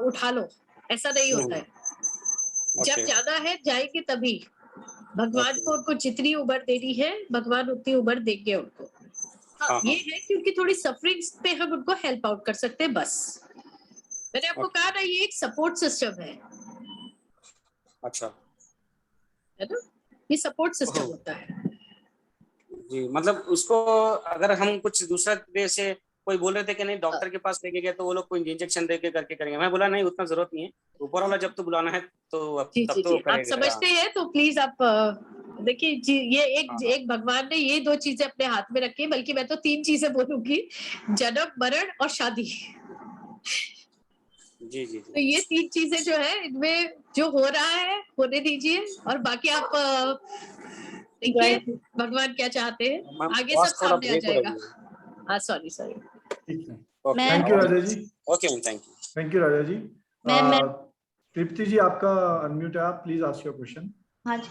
उठा लो, ऐसा नहीं होता है। जब ओके जाना है जाएंगे तभी, भगवान Okay. को उनको जितनी उम्र देनी है भगवान उतनी उम्र देंगे उनको। हाँ, हाँ, ये है कि उनकी थोड़ी सफरिंग्स पे हम उनको हेल्प आउट कर सकते हैं बस। मैंने आपको Okay. कहा ना, ये एक सपोर्ट सिस्टम है अच्छा ना, ये सपोर्ट सिस्टम ओह। होता है। जी, मतलब उसको अगर हम कुछ दूसरा वे से, कोई बोल रहे थे कि नहीं डॉक्टर के पास लेके गए तो वो लोग कोई इंजेक्शन दे के करके करेंगे, मैं बोला नहीं उतना जरूरत नहीं है, ऊपर वाला जब तो बुलाना है तो जी तब जी तो जी, आप करेगा। समझते हैं तो प्लीज आप देखिए जी, ये हाँ, एक भगवान ने ये 2 चीजें अपने हाथ में रखी है, बल्कि मैं तो 3 चीजें बोलूंगी, जन्म, मरण और शादी। जी जी तो जी। ये 3 चीजें जो है, इनमें जो हो रहा है होने दीजिए, और बाकी आप देखिए भगवान क्या चाहते हैं, मैम आगे आवाज सब थोड़ा सामने आ ब्रेक हो जाएगा। रही है। हाँ सॉरी सॉरी। ठीक है, okay thank you Raja ji. Okay ma'am, thank you. Thank you Raja ji. Ma'am Tripti ji आपका अनम्यूट है, आप प्लीज आस्क योर क्वेश्चन। हाँ जी,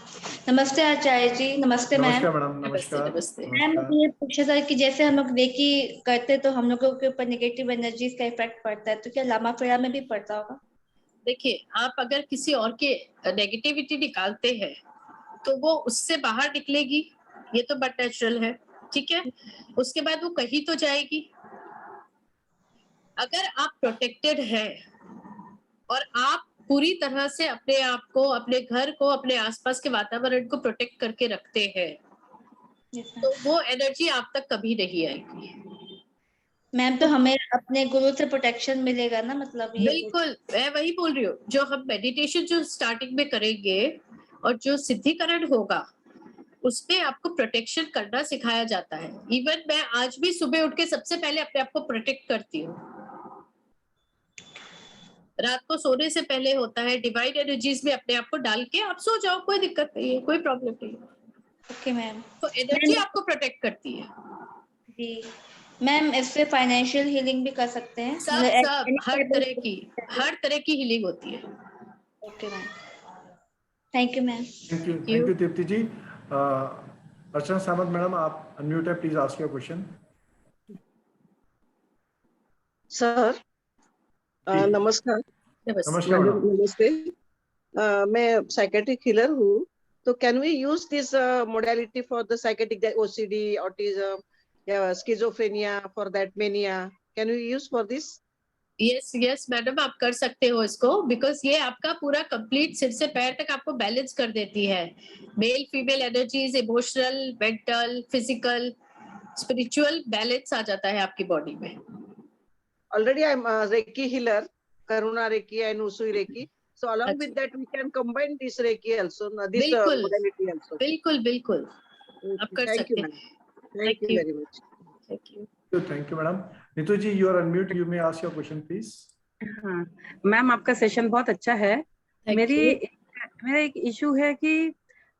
नमस्ते आचार्य जी। नमस्ते मैम। नमस्कार मैडम। नमस्ते नमस्कार नमस्ते। मैम मुझे ये पूछा था कि जैसे हम लोग रेकी करते तो हम लोगों के ऊपर नेगेटिव एनर्जीज का इफेक्ट पड़ता है, तो क्या लामा फेरा में भी पड़ता होगा? देखिए, आप अगर किसी और के नेगेटिविटी निकालते हैं तो वो उससे बाहर निकलेगी, ये तो बट नेचुरल है, ठीक है। उसके बाद वो कहीं तो जाएगी। अगर आप प्रोटेक्टेड है और आप पूरी तरह से अपने आप को, अपने घर को, अपने आसपास के वातावरण को प्रोटेक्ट करके रखते हैं, तो वो एनर्जी आप तक कभी नहीं आएगी। मैम तो हमें अपने गुरु से प्रोटेक्शन मिलेगा ना, मतलब ये बिल्कुल, मैं वही बोल रही हूँ, जो हम मेडिटेशन जो स्टार्टिंग में करेंगे और जो सिद्धिकरण होगा, उसमें आपको प्रोटेक्शन करना सिखाया जाता है। इवन मैं आज भी सुबह उठ के सबसे पहले अपने आप को प्रोटेक्ट करती हूँ। रात को सोने से पहले होता है, डिवाइन एनर्जीज में अपने आप को डाल के आप सो जाओ, कोई दिक्कत नहीं है, कोई प्रॉब्लम नहीं है। Okay ma'am. तो एनर्जी आपको प्रोटेक्ट करती है जी मैम, इससे फाइनेंशियल हीलिंग भी कर सकते हैं? सब हर तरह की हीलिंग होती है। Okay ma'am, thank you ma'am. Thank you Tripti ji. Archana Samant madam आप अनम्यूट है, please ask your question. Sir नमस्कार। नमस्कार मैडम मैडम। नमस्ते। मैं साइकेट्रिक हीलर हूँ, तो can we use this modality for the psychiatric OCD, autism या schizophrenia, for that mania, can we use for this? Yes madam, आप कर सकते हो इसको, बिकॉज ये आपका पूरा कंप्लीट सिर से पैर तक आपको बैलेंस कर देती है। Male female energies, emotional, mental, physical, spiritual balance आ जाता है आपकी बॉडी में। Already I am a Reiki healer, Karuna Reiki and Usui Reiki. So along with that, we can combine this Reiki also, this modality also. बिल्कुल बिल्कुल, आप कर Thank सकते you, हैं। madam. Thank you very much. Thank you madam. Neetu ji, you are unmute, you may ask your question please. हाँ ma'am, आपका session बहुत अच्छा है। मेरा एक इशू है कि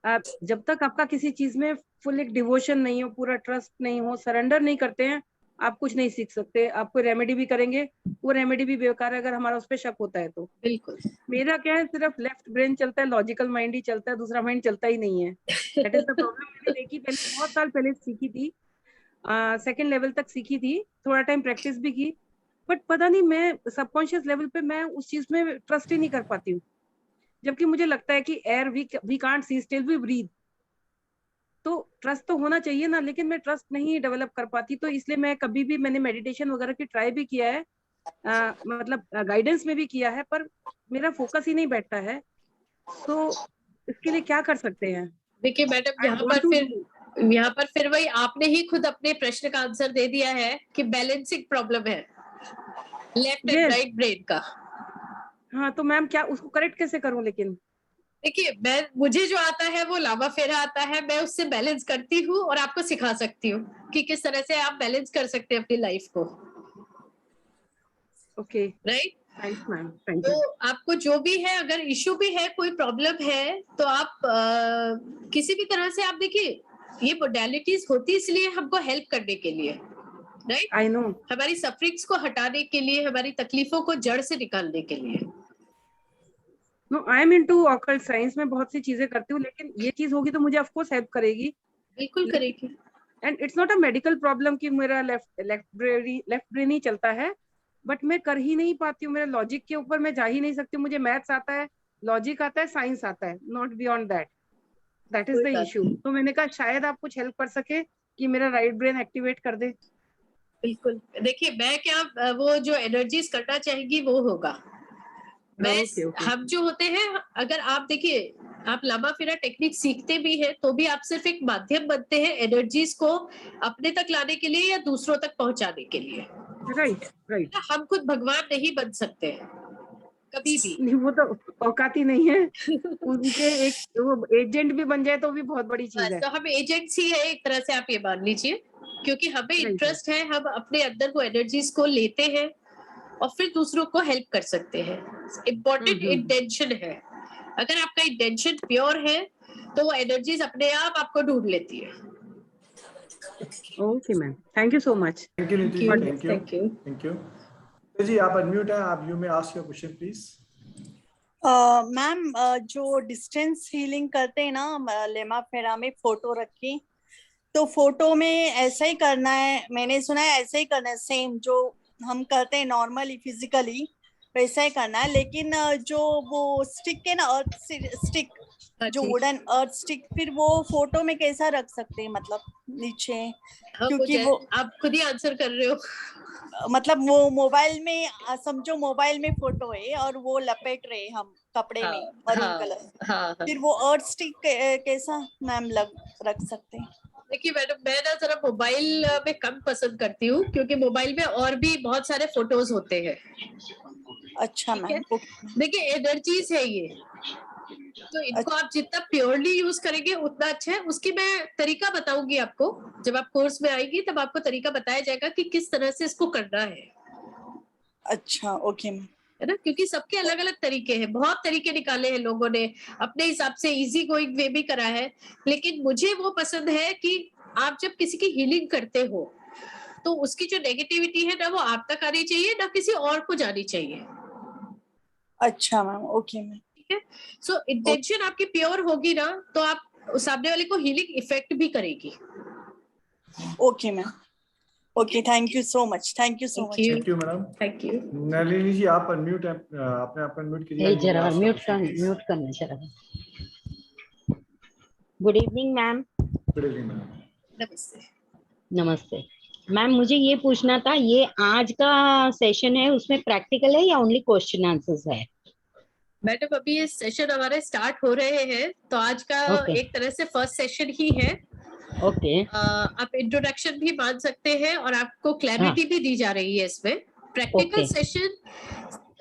जब तक आपका किसी चीज में फुल एक डिवोशन नहीं हो, पूरा ट्रस्ट नहीं हो, सरेंडर नहीं करते हैं, आप कुछ नहीं सीख सकते। आप कोई रेमेडी भी करेंगे, वो रेमेडी भी बेकार है अगर हमारा उस पर शक होता है तो। बिल्कुल, मेरा क्या है, सिर्फ लेफ्ट ब्रेन चलता है, लॉजिकल माइंड ही चलता है, दूसरा माइंड चलता ही नहीं है। That is the problem. मैंने देखी, पहले बहुत साल पहले सीखी थी, 2nd लेवल तक सीखी थी, थोड़ा टाइम प्रैक्टिस भी की, बट पता नहीं मैं सबकॉन्शियस लेवल पे मैं उस चीज में ट्रस्ट ही नहीं कर पाती हूँ। जबकि मुझे लगता है कि air we can't see, still we breathe, तो ट्रस्ट तो होना चाहिए ना, लेकिन मैं ट्रस्ट नहीं डेवलप कर पाती। तो इसलिए मैं कभी भी, मैंने मेडिटेशन वगैरह की ट्राई भी किया है, मतलब गाइडेंस में भी किया है, पर मेरा फोकस ही नहीं बैठता है। तो इसके लिए क्या कर सकते हैं? देखिए मैडम, यहाँ पर फिर वही आपने ही खुद अपने प्रश्न का आंसर दे दिया है कि बैलेंसिंग प्रॉब्लम है। लेफ्ट एंड राइट ब्रेन का। हाँ, तो मैम क्या उसको करेक्ट कैसे करूं? लेकिन देखिए, मुझे जो आता है वो लामा फेरा आता है, मैं उससे बैलेंस करती हूँ और आपको सिखा सकती हूँ कि किस तरह से आप बैलेंस कर सकते हैं अपनी लाइफ को। Okay, right. Thanks ma'am, thank तो यू। आपको जो भी है, अगर इश्यू भी है, कोई प्रॉब्लम है, तो आप किसी भी तरह से, आप देखिए ये मोडालिटीज होती इसलिए हमको हेल्प करने के लिए, राइट। आई नो, हमारी सफरिंग्स को हटाने के लिए, हमारी तकलीफों को जड़ से निकालने के लिए। No I am into occult science में बहुत सी चीजें करती हूँ, लेकिन ये चीज होगी तो मुझे ऑफ कोर्स हेल्प करेगी। बिल्कुल करेगी। And it's not a medical problem कि मेरा लेफ्ट ब्रेन ही चलता है, बट मैं कर ही नहीं पाती हूँ। मेरे लॉजिक के ऊपर मैं जा ही नहीं सकती। मुझे मैथ्स आता है, लॉजिक आता है, साइंस आता है, not beyond that. That is the issue. तो मैंने कहा शायद आप कुछ हेल्प कर सके कि मेरा राइट ब्रेन एक्टिवेट कर दे। बिल्कुल। देखिए, मैं क्या, वो जो एनर्जीज करना चाहेगी वो होगा। मैं हम जो होते हैं, अगर आप देखिए, आप लामा फेरा टेक्निक सीखते भी हैं तो भी आप सिर्फ एक माध्यम बनते हैं एनर्जीज को अपने तक लाने के लिए या दूसरों तक पहुंचाने के लिए। राइट। हम खुद भगवान नहीं बन सकते कभी भी। नहीं, वो तो औकात ही नहीं है। उनके एक वो एजेंट भी बन जाए तो भी बहुत बड़ी चीज है। तो हम एजेंट्स ही है एक तरह से, आप ये मान लीजिए, क्योंकि हमें इंटरेस्ट है, हम अपने अंदर वो एनर्जीज को लेते हैं और फिर दूसरों को हेल्प कर सकते हैं। इम्पोर्टेंट इंटेंशन है। अगर आपका इंटेंशन प्योर है तो वो एनर्जीज अपने आप आपको ढूंढ लेती है। Okay ma'am, thank you so much. Thank you Niti ji, thank you. Thank you. जी आप अनम्यूट हैं, आप you may ask your question please. Ma'am, जो डिस्टेंस हीलिंग करते हैं ना लेमा फेरा में, फोटो रखी, तो फोटो में ऐसा ही करना है? मैंने सुना है ऐसा ही करना है, सेम जो हम करते हैं नॉर्मली फिजिकली वैसा ही करना है। लेकिन जो वो स्टिक है ना, अर्थ स्टिक, जो वुडन अर्थ स्टिक, फिर वो फोटो में कैसा रख सकते हैं, मतलब नीचे? क्योंकि वो आप खुद ही आंसर कर रहे हो। मतलब वो मोबाइल में, समझो मोबाइल में फोटो है और वो लपेट रहे हम कपड़े में मरून कलर, फिर वो अर्थ स्टिक कैसा मैम रख सकते हैं? देखिए मैडम, मैं ना जरा मोबाइल में कम पसंद करती हूँ, क्योंकि मोबाइल में और भी बहुत सारे फोटोज होते हैं। अच्छा मैम। देखिए, एनर्जीज है ये, तो इनको आप जितना प्योरली यूज करेंगे उतना अच्छा है। उसकी मैं तरीका बताऊंगी आपको, जब आप कोर्स में आएगी तब आपको तरीका बताया जाएगा कि किस तरह से इसको करना है। अच्छा, ओके मैम। है ना, क्योंकि सबके अलग अलग तरीके हैं, बहुत तरीके निकाले हैं लोगों ने, अपने हिसाब से इजी गोइंग वे भी करा है। लेकिन मुझे वो पसंद है कि आप जब किसी की हीलिंग करते हो तो उसकी जो नेगेटिविटी है ना, वो आप तक आनी चाहिए, ना किसी और को जानी चाहिए। अच्छा मैम, ओके मैम। ठीक है। सो इंटेंशन आपकी प्योर होगी ना, तो आप सामने वाले को हीलिंग इफेक्ट भी करेगी। Okay ma'am, okay, thank you so much, thank you so much. Thank you madam. Thank you. Nalini ji आप अनम्यूट हैं, आपने आप अनम्यूट कीजिए। जरा म्यूट करना जरा। Good evening ma'am. Good evening ma'am. नमस्ते। नमस्ते मैम, मुझे ये पूछना था, ये आज का सेशन है उसमें प्रैक्टिकल है या ओनली क्वेश्चन आंसर्स है? मैडम, अभी ये सेशन हमारे स्टार्ट हो रहे हैं, तो आज का एक तरह से फर्स्ट सेशन ही है। ओके। आप इंट्रोडक्शन भी मान सकते हैं और आपको क्लैरिटी भी दी जा रही है इसमें। प्रैक्टिकल सेशन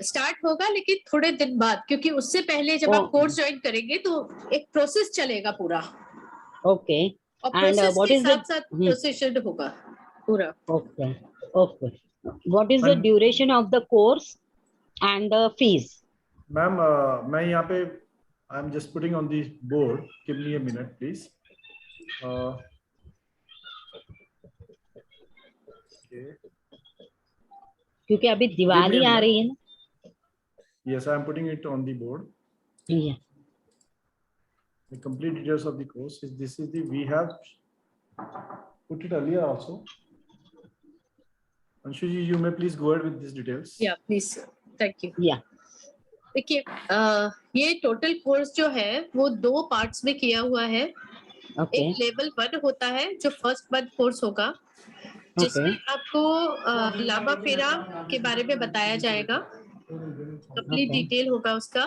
स्टार्ट होगा लेकिन थोड़े दिन बाद, क्योंकि उससे पहले जब आप कोर्स ज्वाइन करेंगे तो एक प्रोसेस चलेगा पूरा। ओके। और प्रोसेस के साथ प्रोसेशन होगा पूरा। Okay okay. What is the duration of the course and the fees? Ma'am मैं यहाँ पे I am just putting on the board, give me a minute please. क्योंकि अभी दिवाली आ रही है ना। Yes, I am putting it on the board. Yeah. The complete details of the course is this is the we have put it earlier also. Anshu ji, you may please go ahead with these details. Yeah, please. Thank you. Yeah. देखिए, ये total course जो है वो 2 parts में किया हुआ है। एक लेवल 1 होता है जो फर्स्ट मंथ कोर्स होगा, जिसमें आपको लामा फेरा के बारे में बताया जाएगा, कंप्लीट डिटेल होगा उसका।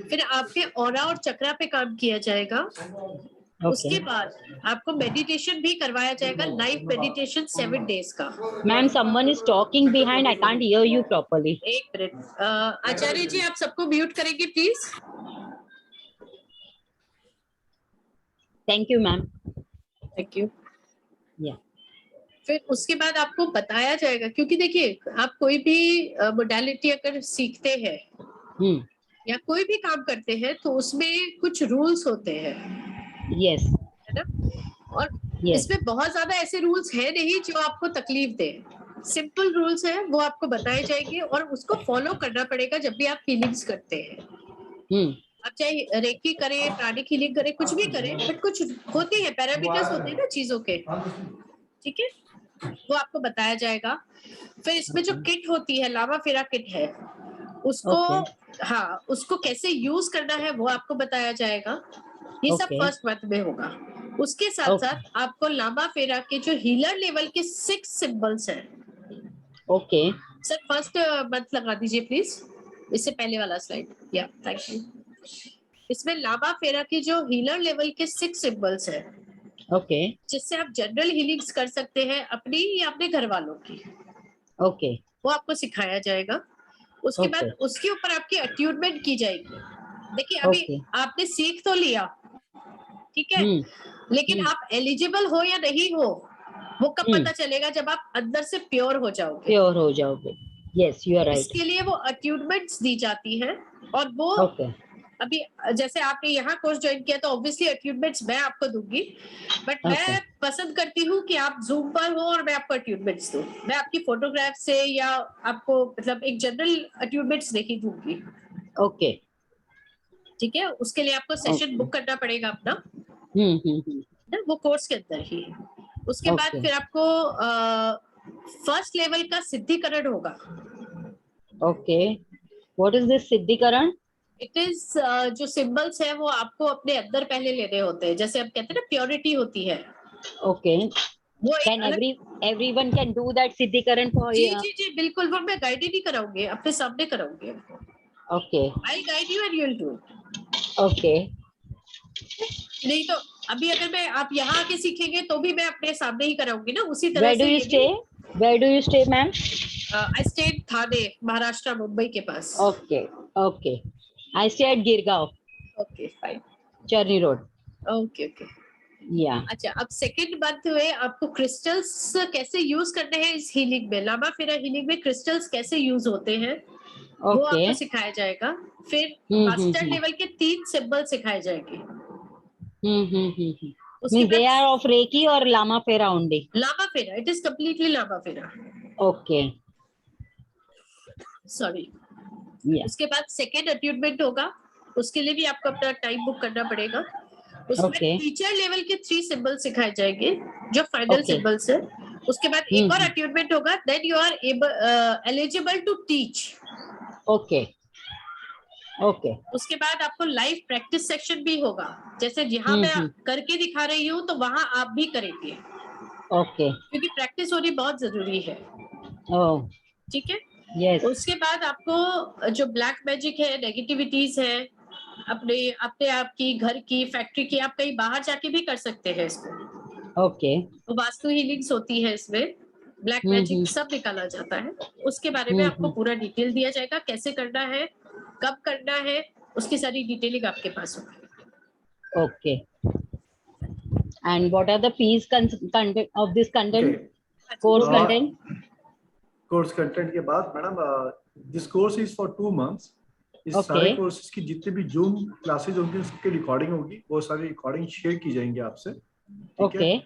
फिर आपके ऑरा और चक्रा पे काम किया जाएगा। उसके बाद आपको मेडिटेशन भी करवाया जाएगा, लाइव मेडिटेशन 7 डेज का। Ma'am someone is talking behind, I can't hear you properly. एक मिनट, आचार्य जी आप सबको म्यूट करेंगे please. Thank you ma'am. Thank you. Yeah. फिर उसके बाद आपको बताया जाएगा, क्योंकि देखिए आप कोई भी मोडालिटी अगर सीखते हैं या कोई भी काम करते हैं तो उसमें कुछ रूल्स होते हैं। Yes. है ना? और इसमें बहुत ज्यादा ऐसे रूल्स है नहीं जो आपको तकलीफ दे। सिंपल रूल्स है, वो आपको बताए जाएंगे और उसको फॉलो करना पड़ेगा जब भी आप फीलिंग्स करते हैं। आप चाहे रेकी करें, प्राणिक हीलिंग करें, कुछ भी करें, बट कुछ होती है पैरामीटर्स होते हैं ना चीजों के, ठीक है, वो आपको बताया जाएगा। फिर इसमें जो किट होती है, लामा फेरा किट है, उसको हाँ उसको कैसे यूज करना है वो आपको बताया जाएगा। ये सब फर्स्ट मंथ में होगा। उसके साथ साथ आपको लामा फेरा के जो हीलर लेवल के 6 सिंबल्स हैं। ओके सर फर्स्ट मंथ लगा दीजिए प्लीज, इससे पहले वाला स्लाइड। या थैंक यू। इसमें लामा फेरा के जो हीलर लेवल के 6 सिंबल्स हैं, ओके, जिससे आप जनरल हीलिंग्स कर सकते हैं अपनी या अपने घर वालों की। ओके, वो आपको सिखाया जाएगा। उसके बाद उसके ऊपर आपकी अट्यूनमेंट की जाएगी। देखिए अभी आपने सीख तो लिया, ठीक है, लेकिन आप एलिजिबल हो या नहीं हो वो कब पता चलेगा? जब आप अंदर से प्योर हो जाओगे। प्योर हो जाओगे, यस यू आर राइट। इसके लिए वो अट्यूनमेंट्स दी जाती है और वो अभी जैसे आपने यहाँ कोर्स ज्वाइन किया तो ऑब्वियसली अट्यूनमेंट्स मैं आपको दूंगी, बट मैं पसंद करती हूँ कि आप जूम पर हो और मैं आपको अट्यूनमेंट्स दूं। मैं आपकी फोटोग्राफ से या आपको मतलब एक जनरल अट्यूनमेंट्स नहीं दूंगी। ओके, ठीक है, उसके लिए आपको सेशन बुक करना पड़ेगा अपना, वो कोर्स के अंदर ही। उसके बाद फिर आपको फर्स्ट लेवल का सिद्धिकरण होगा। ओके, व्हाट इज दिस सिद्धिकरण? इट इज जो सिंबल्स है वो आपको अपने अंदर पहले लेने होते हैं, जैसे आप कहते हैं ना प्योरिटी होती है। ओके, वो can everyone can do that सिद्धिकरण फॉर? जी जी जी बिल्कुल, वो मैं गाइड ही नहीं कराऊंगी, अपने सामने कराऊंगी। Okay, I guide you and you will do. Okay, नहीं तो अभी अगर मैं आप यहाँ आके सीखेंगे तो भी मैं अपने सामने ही कराऊंगी ना, उसी तरह Where से। do you stay? Where do you stay, ma'am? I stay in थाने, महाराष्ट्र, मुंबई के पास। Okay, okay. I stay at Girgaon. Okay, fine. Charni road. Okay, okay. Yeah. अच्छा, अब सेकंड मंथ में आपको क्रिस्टल्स कैसे यूज करने हैं इस हीलिंग में, लामा फेरा हीलिंग में क्रिस्टल्स कैसे यूज होते हैं वो आपको सिखाया जाएगा। फिर मास्टर लेवल के 3 सिंबल सिखाए जाएंगे। They are of Reiki or Lama Fera only? Lama Fera, it is completely Lama Fera. Okay. Sorry. Yeah. उसके बाद सेकेंड अट्यूनमेंट होगा, उसके लिए भी आपको अपना टाइम बुक करना पड़ेगा। उसमें टीचर लेवल के 3 सिंबल सिखाए जाएंगे जो फाइनल सिंबल्स है। उसके बाद एक और अट्यूनमेंट होगा, then you are eligible to teach. Okay, okay. उसके बाद आपको लाइव प्रैक्टिस सेक्शन भी होगा, जैसे यहाँ मैं करके दिखा रही हूँ तो वहाँ आप भी करेंगे। ओके, क्योंकि प्रैक्टिस होनी बहुत जरूरी है। ठीक है। Yes. उसके बाद आपको जो ब्लैक मैजिक है, नेगेटिविटीज है, अपने आप की, घर की, फैक्ट्री की, आप कहीं बाहर जाके भी कर सकते हैं इसको। ओके। तो वास्तु हीलिंग्स होती है इसमें, ब्लैक मैजिक सब निकाला जाता है। उसके बारे में आपको पूरा डिटेल दिया जाएगा, कैसे करना है, कब करना है, उसकी सारी डिटेलिंग आपके पास होगी। Okay. And what are the fees content of this content, course content? Course content के बाद madam, this course is for 2 months। इस सारे कोर्सेज की जितने भी जूम क्लासेज होंगी उसकी रिकॉर्डिंग होगी, वो सारी रिकॉर्डिंग शेयर की जाएंगी आपसे। ओके।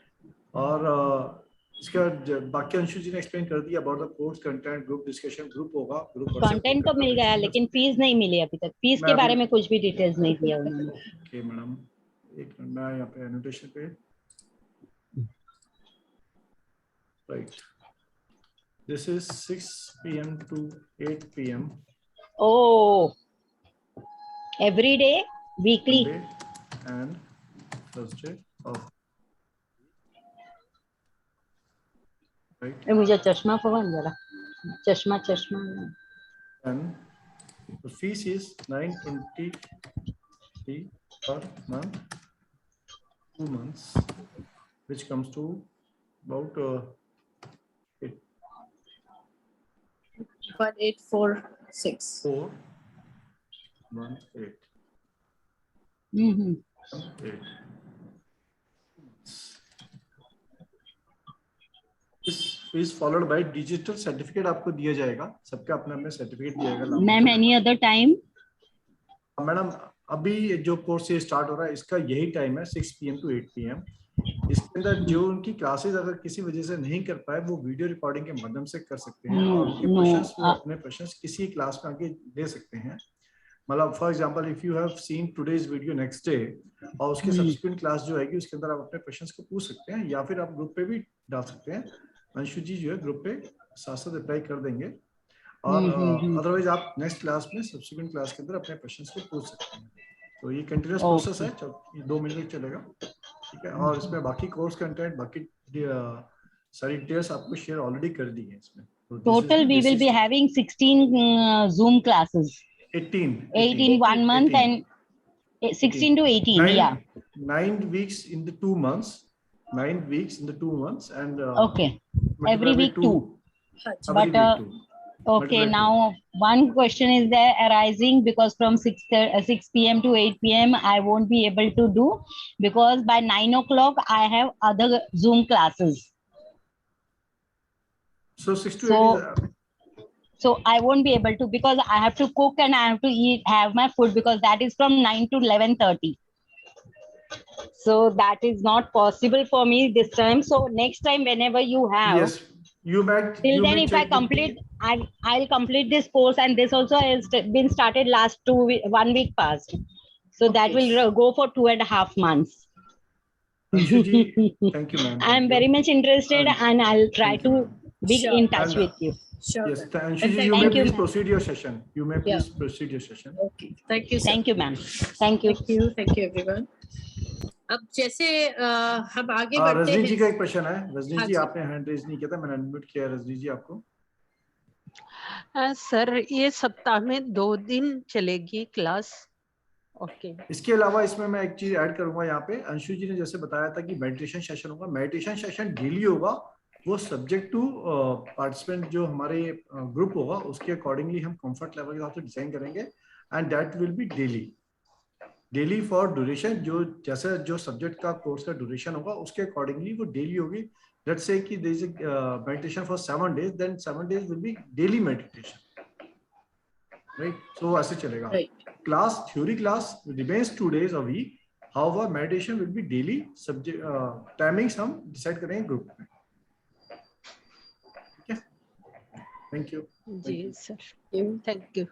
और इसका बाकी अंशु जी ने एक्सप्लेन कर दिया about the course content, group discussion, group होगा, ग्रुप कंटेंट तो मिल गया लेकिन फीस नहीं मिली अभी तक। फीस के बारे में कुछ भी डिटेल्स नहीं दिया उन्होंने। ओके मैडम, एक मिनट, मैं यहाँ पे एनोटेशन पे, right, this is 6 p.m. to 8 p.m. Oh, every day, weekly, Monday and Thursday off. Right. मुझे चश्मा पवन जरा, चश्मा। And the fees is 920 per month, 2 months, which comes to about 1846. 418. Mm-hmm. 8. This is followed by digital certificate आपको दिया जाएगा, सबका अपना अपना सर्टिफिकेट दिया जाएगा। Ma'am any other time? Madam अभी जो कोर्स ये स्टार्ट हो रहा है इसका यही टाइम है 6 PM to 8 PM। इसके अंदर जो उनकी क्लासेस अगर किसी वजह से नहीं कर पाए वो वीडियो रिकॉर्डिंग के माध्यम से कर सकते हैं और उनके क्वेश्चंस वो अपने क्वेश्चंस किसी क्लास में आके दे सकते हैं। मतलब for example if you have seen today's video next day और उसके सब्सिक्वेंट क्लास जो आएगी उसके अंदर आप अपने क्वेश्चंस को पूछ सकते हैं या फिर आप ग्रुप पे भी डाल सकते हैं। अंशु जी जो है ग्रुप पे साथ साथ रिप्लाई कर देंगे और अदरवाइज आप नेक्स्ट क्लास में सब्सिक्वेंट क्लास के अंदर अपने क्वेश्चंस को पूछ सकते हैं। तो ये कंटिन्यूअस प्रोसेस है, 2 महीने तक चलेगा, ठीक है। और इसमें बाकी कोर्स कंटेंट बाकी सारी डिटेल्स आपको शेयर ऑलरेडी कर दी है इसमें। Total we will be having 16 Zoom classes. 18 1 month and 16 to 18. Yeah. 9 weeks in the 2 months. 9 weeks in the 2 months and okay. Every week 2. But okay, now one question is there arising because from 6 PM to 8 PM I won't be able to do because by 9 o'clock I have other Zoom classes. So 6 to 8 is so I won't be able to because I have to cook and I have to have my food because that is from 9 to 11:30. So that is not possible for me this time. So next time whenever you have, yes, you might. Till then, if I complete, I'll complete this course, and this also has been started last 1 week past. So that will go for 2.5 months. Thank you, ma'am. I'm very much interested, and I'll try to be in touch with you. Sure. Yes, you may please proceed your session. You may please proceed your session. Okay. Thank you. Thank you, ma'am. Thank you. Thank you, everyone. अब जैसे हम आगे बढ़ते हैं। रजनी जी का एक प्रश्न है। रजनी जी आपने हैंड रेज नहीं किया था, मैंने अनम्यूट किया। रजनी जी आपको। सर ये सप्ताह में 2 दिन चलेगी क्लास। ओके। इसके अलावा इसमें मैं एक चीज ऐड करूंगा यहाँ पे। अंशु जी ने जैसे बताया था कि मेडिटेशन सेशन होगा, मेडिटेशन सेशन डेली होगा। वो सब्जेक्ट टू पार्टिसिपेंट जो हमारे ग्रुप होगा उसके अकॉर्डिंगली हम कंफर्ट लेवल के हिसाब से डिजाइन करेंगे and that will be daily for duration. जो जैसे जो सब्जेक्ट का कोर्स का ड्यूरेशन होगा उसके अकॉर्डिंगली वो डेली होगी। लेट्स से कि there is a meditation for 7 days, then 7 days will be daily meditation, right. So ऐसे चलेगा। Class theory class remains 2 days a week, however meditation will be daily. Subject timings हम decide करेंगे group में, ठीक है। Thank you जी sir, thank you.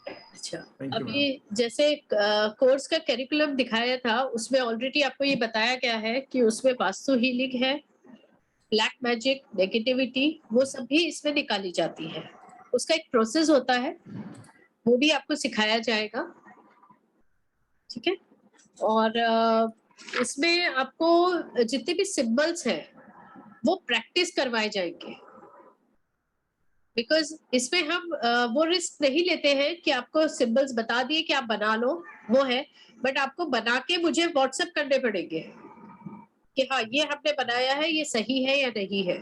अच्छा, अभी जैसे कोर्स का करिकुलम दिखाया था उसमें ऑलरेडी आपको ये बताया गया है कि उसमें वास्तु हीलिंग है, ब्लैक मैजिक, नेगेटिविटी, वो सब भी इसमें निकाली जाती है। उसका एक प्रोसेस होता है, वो भी आपको सिखाया जाएगा, ठीक है। और इसमें आपको जितने भी सिंबल्स हैं वो प्रैक्टिस करवाए जाएंगे, बिकॉज इसमें हम वो रिस्क नहीं लेते हैं कि आपको सिंबल्स बता दिए कि आप बना लो, वो है, बट आपको बना के मुझे व्हाट्सएप करने पड़ेंगे कि हाँ ये हमने बनाया है, ये सही है या नहीं है,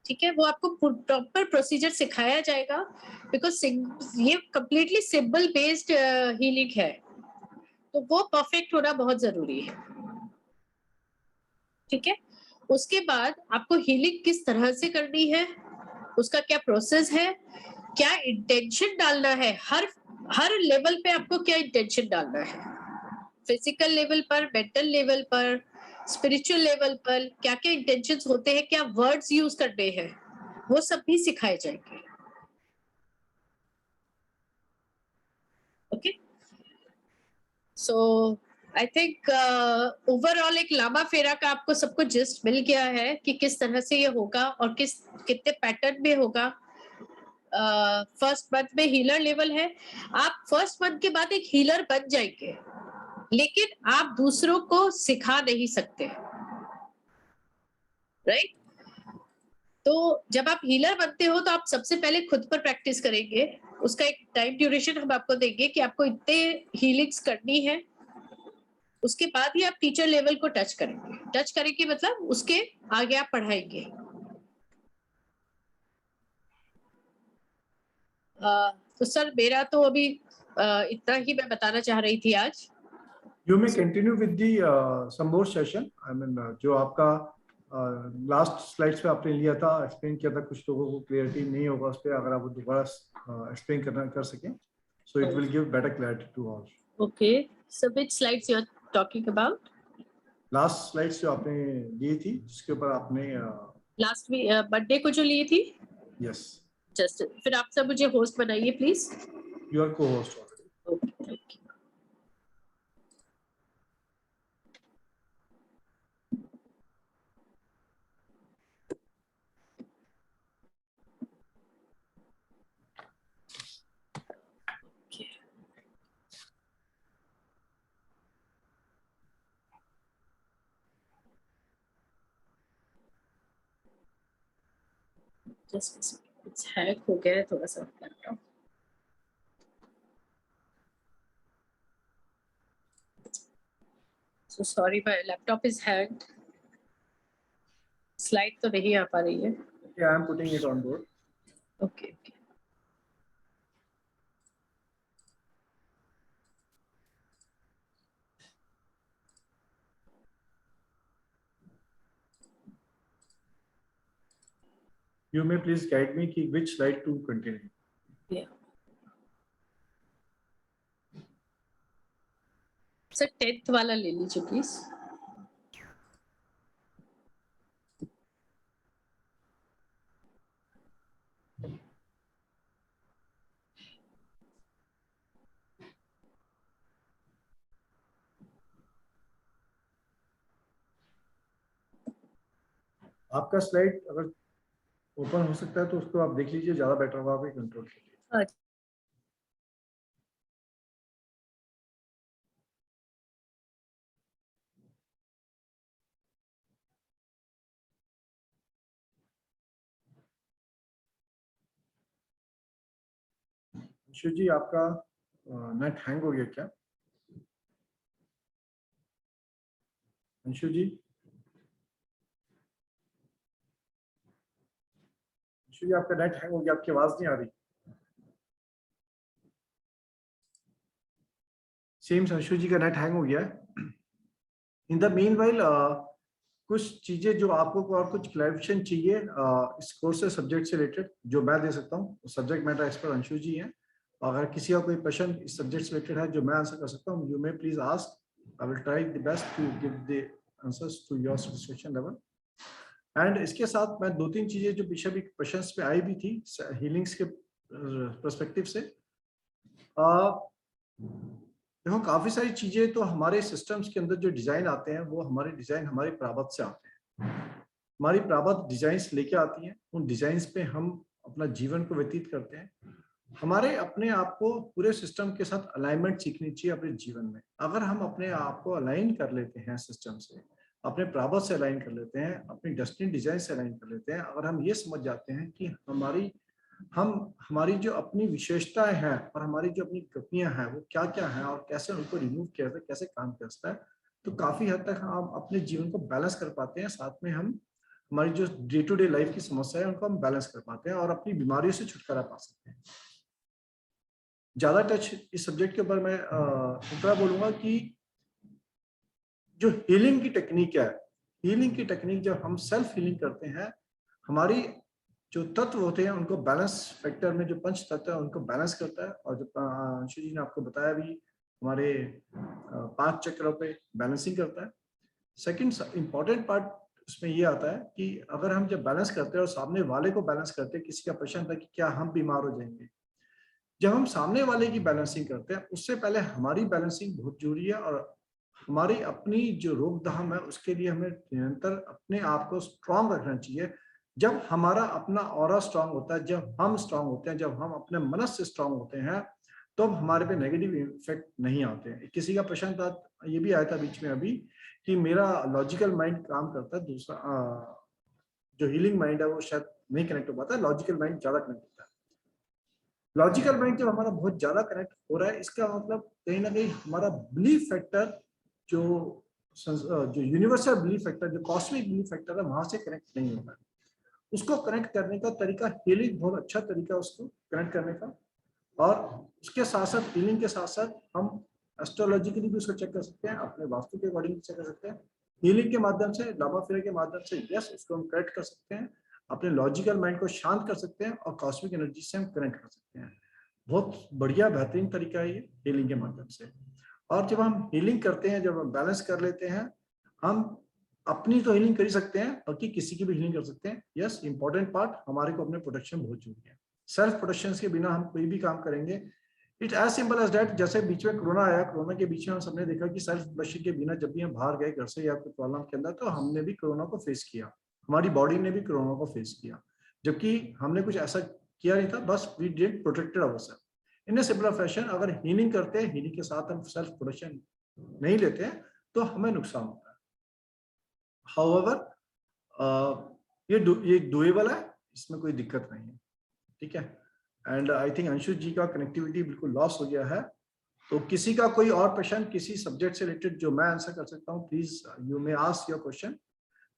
ठीक है। वो आपको प्रॉपर प्रोसीजर सिखाया जाएगा बिकॉज ये कंप्लीटली सिंबल बेस्ड हीलिंग है, तो वो परफेक्ट होना बहुत जरूरी है, ठीक है। उसके बाद आपको हीलिंग किस तरह से करनी है, उसका क्या प्रोसेस है, क्या इंटेंशन डालना है, हर लेवल पे आपको क्या इंटेंशन डालना है, फिजिकल लेवल पर, मेंटल लेवल पर, स्पिरिचुअल लेवल पर क्या क्या इंटेंशंस होते हैं, क्या वर्ड्स यूज करने हैं, वो सब भी सिखाए जाएंगे। Okay, so I think overall एक लामा फेरा का आपको सबको जिस्ट मिल गया है कि किस तरह से ये होगा और कितने पैटर्न में होगा। फर्स्ट मंथ में हीलर लेवल है, आप फर्स्ट मंथ के बाद एक हीलर बन जाएंगे, लेकिन आप दूसरों को सिखा नहीं सकते, राइट। तो जब आप हीलर बनते हो तो आप सबसे पहले खुद पर प्रैक्टिस करेंगे, उसका एक टाइम ड्यूरेशन हम आपको देंगे कि आपको इतने हीलिंग्स करनी है, उसके बाद ही आप टीचर लेवल को टच करेंगे। टच करेंगे मतलब उसके आगे आप पढ़ाएंगे। तो सर मेरा तो अभी इतना ही मैं बताना चाह रही थी आज। You may continue with the some more session. I mean जो आपका लास्ट स्लाइड्स पे आपने लिया था, एक्सप्लेन किया था, कुछ लोगों को क्लियरिटी नहीं होगा उस पर, अगर आप दोबारा एक्सप्लेन करना कर सकें, so it will give better clarity to all. Okay, so which slides you are talking about? Last slides जो आपने ली थी, जिसके ऊपर आपने लास्ट वीक बर्थडे को जो ली थी। यस, जस्ट फिर आप सब मुझे होस्ट बनाइए please. You are co-host already. Okay, thank you. Just कुछ हैक हो गया है थोड़ा सा laptop. So sorry, my laptop is hacked. Slide तो नहीं आ पा रही है। Yeah, I am putting it on board. Okay, okay. You may please guide me कि which slide to continue. Yeah. Sir 10th वाला ले लीजिए प्लीज। आपका स्लाइड अगर ओपन हो सकता है तो उसको आप देख लीजिए, ज्यादा बेटर होगा आपके कंट्रोल के लिए। अंशु जी, आपका नेट हैंग हो गया क्या? अंशु जी, अंशु जी आपका नेट हैंग हो गया, आपकी आवाज नहीं आ रही। सेम अंशु जी का नेट हैंग हो गया है। इन द मीनवाइल कुछ चीजें जो आपको और कुछ क्लैरिफिकेशन चाहिए इस कोर्स से, सब्जेक्ट से रिलेटेड, जो मैं दे सकता हूँ। सब्जेक्ट मैटर एक्सपर्ट अंशु जी हैं। अगर किसी का कोई प्रश्न इस सब्जेक्ट से रिलेटेड है जो मैं आंसर कर सकता हूँ, you may please ask. I will try the best to give the answers to your satisfaction level. And इसके साथ मैं 2-3 चीजें जो पीछे भी क्वेश्चन पे आई भी थी हीलिंग्स के पर्सपेक्टिव से, देखो काफी सारी चीजें तो हमारे सिस्टम्स के अंदर जो डिजाइन आते हैं वो हमारे डिजाइन हमारे प्रारब्ध से आते हैं। हमारी प्रारब्ध डिजाइन्स लेके आती हैं, उन डिजाइन्स पे हम अपना जीवन को व्यतीत करते हैं। हमारे अपने आप को पूरे सिस्टम के साथ अलाइनमेंट सीखनी चाहिए अपने जीवन में। अगर हम अपने आप को अलाइन कर लेते हैं सिस्टम से, अपने प्रारब्ध से अलाइन कर लेते हैं, अपनी डेस्टिनी डिजाइन से अलाइन कर लेते हैं, अगर हम ये समझ जाते हैं कि हमारी जो अपनी विशेषताएं हैं और हमारी जो अपनी कमियां हैं वो क्या क्या हैं और कैसे उनको रिमूव किया जाता है, कैसे काम करता है, तो काफी हद तक हम अपने जीवन को बैलेंस कर पाते हैं। साथ में हम हमारी जो डे टू डे लाइफ की समस्या है उनको हम बैलेंस कर पाते हैं और अपनी बीमारियों से छुटकारा पा सकते हैं। ज्यादा टच इस सब्जेक्ट के ऊपर मैं इतना बोलूंगा कि जो हीलिंग की टेक्निक है, हीलिंग की टेक्निक जब हम सेल्फ हीलिंग करते हैं, हमारी जो तत्व होते हैं उनको बैलेंस फैक्टर में, जो पंच तत्व है उनको बैलेंस करता है। और जो अंशु जी ने आपको बताया भी, हमारे 5 चक्रों पे बैलेंसिंग करता है। सेकंड इंपॉर्टेंट पार्ट उसमें ये आता है कि अगर हम जब बैलेंस करते हैं और सामने वाले को बैलेंस करते हैं, किसी का प्रश्न था कि क्या हम बीमार हो जाएंगे, जब हम सामने वाले की बैलेंसिंग करते हैं उससे पहले हमारी बैलेंसिंग बहुत जरूरी है। और हमारी अपनी जो रोकथाम है उसके लिए हमें निरंतर अपने आप को स्ट्रांग रखना चाहिए। जब हमारा अपना ऑरा स्ट्रांग होता है, जब हम स्ट्रांग होते हैं, जब हम अपने मनस से स्ट्रांग होते हैं, तो हमारे पे नेगेटिव इफेक्ट नहीं आते हैं। किसी का प्रश्न था, ये भी आया था बीच में अभी, कि मेरा लॉजिकल माइंड काम करता है, दूसरा जो हीलिंग माइंड है वो शायद नहीं कनेक्ट हो पाता है, लॉजिकल माइंड ज्यादा कनेक्ट होता है। लॉजिकल माइंड जब हमारा बहुत ज्यादा कनेक्ट हो रहा है, इसका मतलब कहीं ना कहीं हमारा बिलीफ फैक्टर जो यूनिवर्सल बिलीफ फैक्टर, जो कॉस्मिक बिलीफ फैक्टर है, वहां से कनेक्ट नहीं होगा। उसको कनेक्ट करने का तरीका हीलिंग बहुत अच्छा तरीका उसको कनेक्ट करने का। और उसके साथ साथ हीलिंग के साथ साथ हम एस्ट्रोलॉजिकली भी उसको चेक कर सकते हैं, अपने वास्तु के अकॉर्डिंग चेक कर सकते हैं। हीलिंग के माध्यम से, लामा फेरा के माध्यम से यस उसको हम करेक्ट कर सकते हैं, अपने लॉजिकल माइंड को शांत कर सकते हैं और कॉस्मिक एनर्जी से हम कनेक्ट कर सकते हैं। बहुत बढ़िया बेहतरीन तरीका है ये हीलिंग के माध्यम से। और जब हम हीलिंग करते हैं, जब हम बैलेंस कर लेते हैं, हम अपनी तो हीलिंग कर ही सकते हैं, बल्कि किसी की भी हीलिंग कर सकते हैं। यस, इंपॉर्टेंट पार्ट हमारे को अपने प्रोटेक्शन बहुत जरूरी है। सेल्फ प्रोटेक्शन के बिना हम कोई भी काम करेंगे, it as simple as that. जैसे बीच में कोरोना आया, कोरोना के बीच में हम सबने देखा कि सेल्फ प्रोटेक्शन के बिना जब भी हम बाहर गए घर से या कोई प्रॉब्लम के अंदर, तो हमने भी कोरोना को फेस किया, हमारी बॉडी ने भी कोरोना को फेस किया, जबकि हमने कुछ ऐसा किया नहीं था, बस we did protected ourself in a similar fashion. अगर हीलिंग करते हैं, हीलिंग के साथ हम सेल्फ प्रोटेक्शन नहीं लेते हैं, तो हमें नुकसान होता है। हाउएवर ये डुएबल है, इसमें कोई दिक्कत नहीं है, ठीक है। एंड आई थिंक अंशु जी का कनेक्टिविटी बिल्कुल लॉस हो गया है। तो किसी का कोई और प्रश्न किसी सब्जेक्ट से रिलेटेड जो मैं आंसर कर सकता हूँ, please you may ask your question,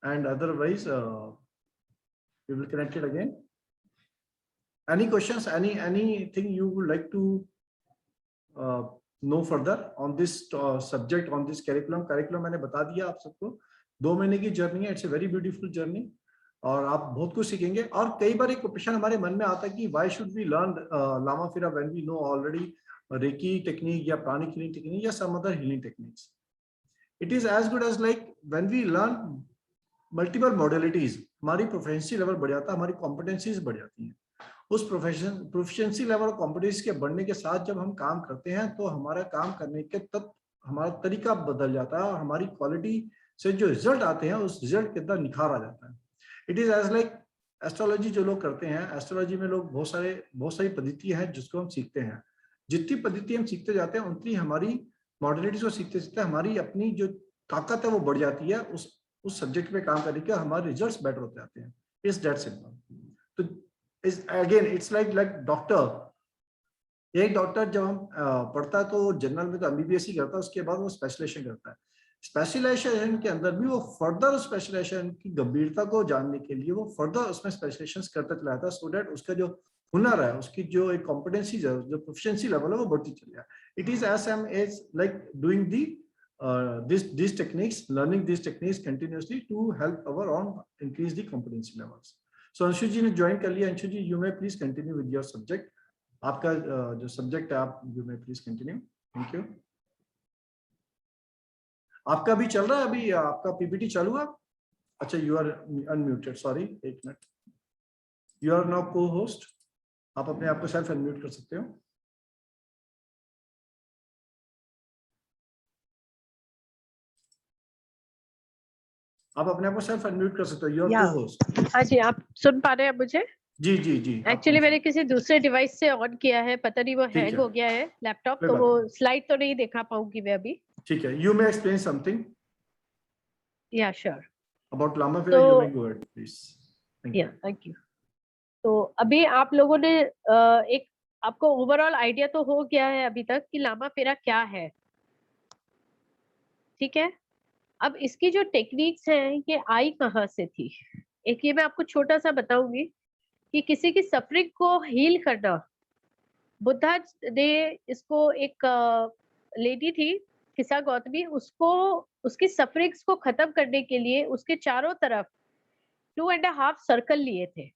and otherwise we will connect it again. Any questions, anything you would like to know further on this subject, on this curriculum? Curriculum मैंने बता दिया आप सबको, 2 महीने की जर्नी है, it's a very beautiful journey, और आप बहुत कुछ सीखेंगे। और कई बार एक क्वेश्चन हमारे मन में आता है कि why should we learn Lama फेरा when we know already reiki technique या प्राणिक हीलिंग टेक्निक या some other healing techniques? It is as good as like when we learn multiple modalities, हमारी प्रोफिशिएंसी लेवल बढ़ जाता है, हमारी कॉम्पिटेंसीज बढ़ जाती हैं। उस प्रोफिशिएंसी लेवल और कॉम्पिटेंसी के बढ़ने के साथ जब हम काम करते हैं, तो हमारा काम करने के तब हमारा तरीका बदल जाता है, और हमारी क्वालिटी से जो रिजल्ट आते हैं, उस रिजल्ट के अंदर निखार आ जाता है। It is as like astrology जो लोग करते हैं, एस्ट्रोलॉजी में लोग बहुत सारी पद्धतियां हैं जिसको हम सीखते हैं। जितनी पद्धति हम सीखते जाते हैं, उतनी हमारी मॉडलिटीज को सीखते हमारी अपनी जो ताकत है वो बढ़ जाती है, उस सब्जेक्ट पे काम करने के हमारे रिजल्ट्स बेटर होते जाते हैं। It's that simple. तो अगेन इट्स लाइक डॉक्टर। एक डॉक्टर जब हम पढ़ता है, तो जनरल में तो एमबीबीएस ही करता है, उसके बाद वो स्पेशलाइजेशन करता है। स्पेशलाइजेशन के अंदर भी वो फर्दर स्पेशलाइजेशन की गंभीरता को जानने के लिए वो फर्दर उसमें स्पेशलाइजेशन करता चला जाता है, सो दैट उसका जो हुनर है, उसकी जो एक कॉम्पिटेंसी है, जो प्रोफिशिएंसी लेवल है, वो बढ़ती चली जाए। It is as same as like doing these techniques, learning these techniques continuously to help our own increase the competency levels. So Anshu ji ने ज्वाइन कर लिया। अंशु जी, you may please continue with your subject. आपका जो सब्जेक्ट है, आप you may please continue. Thank you. आपका भी चल रहा है, अभी आपका पीपीटी चालू है? अच्छा, you are unmuted. Sorry, एक minute. You are now co-host. आप अपने आप को सेल्फ अनम्यूट कर सकते हो। आप अपने आप को सेल्फ अनम्यूट कर सकते हो। You are co-host. हाँ जी, आप सुन पा रहे हैं मुझे? जी जी जी। एक्चुअली मैंने किसी दूसरे डिवाइस से ऑन किया है, पता नहीं वो हैंग हो गया है लैपटॉप, तो वो स्लाइड तो नहीं दिखा पाऊंगी मैं अभी। ठीक है, यू मे एक्सप्लेन समथिंग। या श्योर। अबाउट लामा फेरा, you may go ahead please. या थैंक यू। तो अभी आप लोगों ने एक आपको ओवरऑल आइडिया तो हो गया है अभी तक कि लामा फेरा क्या है, ठीक है। अब इसकी जो टेक्निक्स हैं, ये आई कहाँ से थी? एक ये मैं आपको छोटा सा बताऊंगी कि किसी की सफरिंग को हील करना, बुद्धा ने इसको, एक लेडी थी किसा गौतमी, उसको उसकी सफरिंग्स को खत्म करने के लिए उसके चारों तरफ 2.5 सर्कल लिए थे,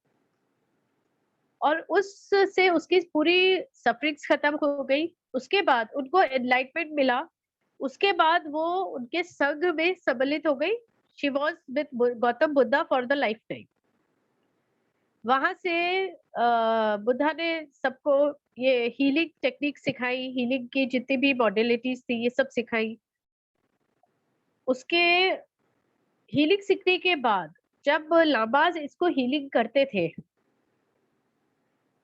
और उससे उसकी पूरी सफरिंग्स खत्म हो गई। उसके बाद उनको एनलाइटमेंट मिला, उसके बाद वो उनके संग में सम्मिलित हो गई। She was with Gautam Buddha for the life time. वहां से बुद्धा ने सबको ये हीलिंग टेक्निक सिखाई, हीलिंग की जितनी भी मॉडलिटीज थी ये सब सिखाई। उसके हीलिंग सीखने के बाद जब लामाज इसको हीलिंग करते थे,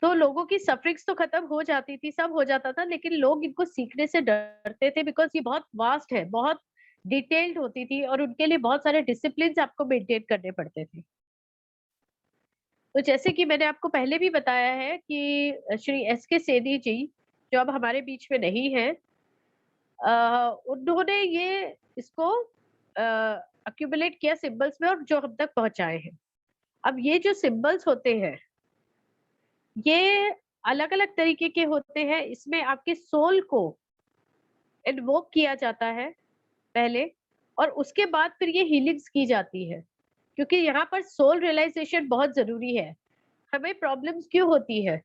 तो लोगों की सफरिंग्स तो खत्म हो जाती थी, सब हो जाता था, लेकिन लोग इनको सीखने से डरते थे, बिकॉज ये बहुत वास्ट है, बहुत डिटेल्ड होती थी, और उनके लिए बहुत सारे डिसिप्लिन आपको मेंटेन करने पड़ते थे। तो जैसे कि मैंने आपको पहले भी बताया है कि श्री एस के सेनी जी, जो अब हमारे बीच में नहीं है, उन्होंने ये इसको अक्यूमुलेट किया सिंबल्स में और जो हम तक पहुंचाए हैं। अब ये जो सिंबल्स होते हैं ये अलग अलग तरीके के होते हैं। इसमें आपके सोल को इन्वोक किया जाता है पहले, और उसके बाद फिर ये हीलिंग्स की जाती है, क्योंकि यहाँ पर सोल रियलाइजेशन बहुत जरूरी है। हमें प्रॉब्लम्स क्यों होती है?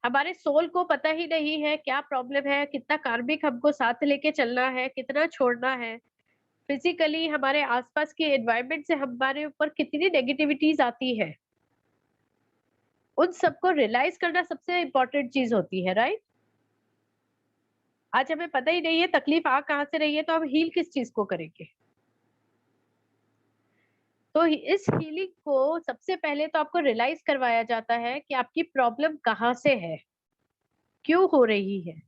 हमारे सोल को पता ही नहीं है क्या प्रॉब्लम है, कितना कार्मिक हमको साथ लेके चलना है, कितना छोड़ना है। फिजिकली हमारे आसपास के एनवायरनमेंट से हमारे ऊपर कितनी नेगेटिविटीज आती है, उन सबको रियलाइज करना सबसे इम्पोर्टेंट चीज होती है, राइट? आज हमें पता ही नहीं है तकलीफ आ कहाँ से रही है, तो हम हील किस चीज को करेंगे? तो इस हीलिंग को सबसे पहले तो आपको रियलाइज करवाया जाता है कि आपकी प्रॉब्लम कहाँ से है, क्यों हो रही है।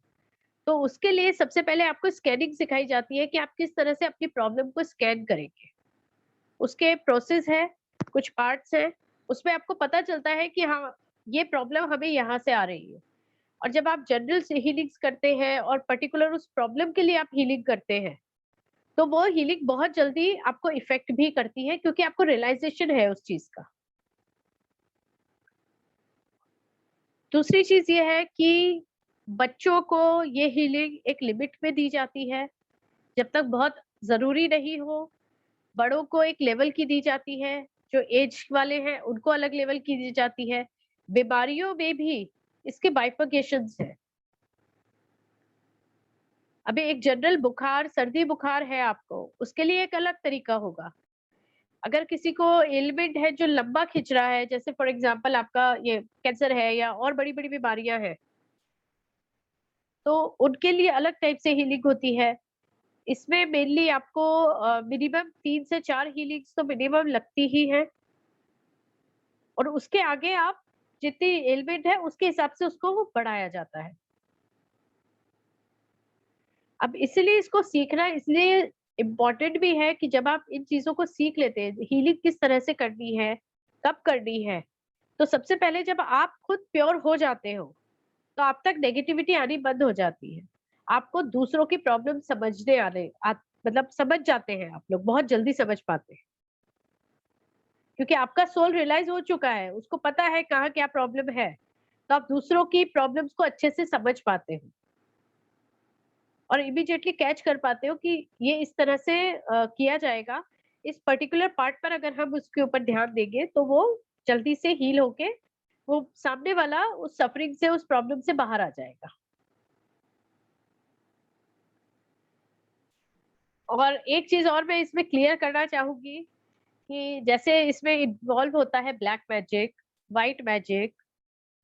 तो उसके लिए सबसे पहले आपको स्कैनिंग सिखाई जाती है कि आप किस तरह से अपनी प्रॉब्लम को स्कैन करेंगे। उसके प्रोसेस है, कुछ पार्ट्स है, उसमें आपको पता चलता है कि हाँ ये प्रॉब्लम हमें यहाँ से आ रही है। और जब आप जनरल से हीलिंग्स करते हैं और पर्टिकुलर उस प्रॉब्लम के लिए आप हीलिंग करते हैं, तो वो हीलिंग बहुत जल्दी आपको इफेक्ट भी करती है, क्योंकि आपको रियलाइजेशन है उस चीज का। दूसरी चीज ये है कि बच्चों को ये हीलिंग एक लिमिट में दी जाती है, जब तक बहुत जरूरी नहीं हो। बड़ों को एक लेवल की दी जाती है, जो एज वाले हैं उनको अलग लेवल की दी जाती है। बीमारियों में भी इसके बाइफर्केशंस है। अभी एक जनरल बुखार, सर्दी बुखार है आपको, उसके लिए एक अलग तरीका होगा। अगर किसी को एलिमेंट है जो लंबा खिंच रहा है, जैसे फॉर एग्जांपल आपका ये कैंसर है या और बड़ी बड़ी बीमारियां हैं, तो उनके लिए अलग टाइप से हीलिंग होती है। इसमें मेनली आपको मिनिमम 3 से 4 हीलिंग्स तो मिनिमम लगती ही है, और उसके आगे आप जितनी एलिमेंट है उसके हिसाब से उसको बढ़ाया जाता है। अब इसलिए इसको सीखना इसलिए इम्पोर्टेंट भी है कि जब आप इन चीजों को सीख लेते हैं, हीलिंग किस तरह से करनी है, कब करनी है, तो सबसे पहले जब आप खुद प्योर हो जाते हो तो आप तक नेगेटिविटी आनी बंद हो जाती है। आपको दूसरों की प्रॉब्लम समझने मतलब समझ जाते हैं, आप लोग बहुत जल्दी समझ पाते हैं, क्योंकि आपका सोल रियलाइज हो चुका है, उसको पता है कहाँ क्या प्रॉब्लम है, तो आप दूसरों की प्रॉब्लम्स को अच्छे से समझ पाते हो और इमीडिएटली कैच कर पाते हो कि ये इस तरह से किया जाएगा। इस पर्टिकुलर पार्ट पर अगर हम उसके ऊपर ध्यान देंगे तो वो जल्दी से हील होके वो सामने वाला उस सफरिंग से, उस प्रॉब्लम से बाहर आ जाएगा। और एक चीज और मैं इसमें क्लियर करना चाहूंगी कि जैसे इसमें इन्वॉल्व होता है ब्लैक मैजिक, व्हाइट मैजिक,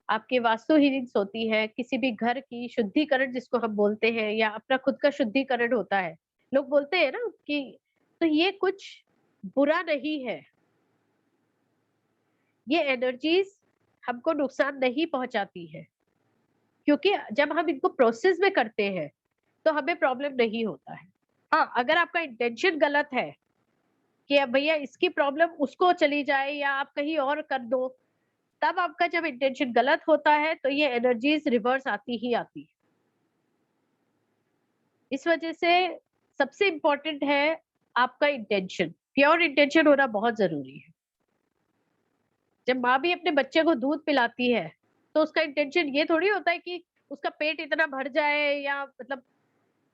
आपके वास्तु हीलिंग्स होती है, किसी भी घर की शुद्धिकरण जिसको हम बोलते हैं, या अपना खुद का शुद्धिकरण होता है। लोग बोलते हैं ना कि तो ये कुछ बुरा नहीं है, ये एनर्जीज हमको नुकसान नहीं पहुंचाती है, क्योंकि जब हम इनको प्रोसेस में करते हैं तो हमें प्रॉब्लम नहीं होता है। हाँ, अगर आपका इंटेंशन गलत है कि अब भैया इसकी प्रॉब्लम उसको चली जाए या आप कहीं और कर दो, तब आपका जब इंटेंशन गलत होता है तो ये एनर्जीज रिवर्स आती ही आती है। इस वजह से सबसे इम्पोर्टेंट है आपका इंटेंशन, प्योर इंटेंशन होना बहुत जरूरी है। जब माँ भी अपने बच्चे को दूध पिलाती है तो उसका इंटेंशन ये थोड़ी होता है कि उसका पेट इतना भर जाए, या मतलब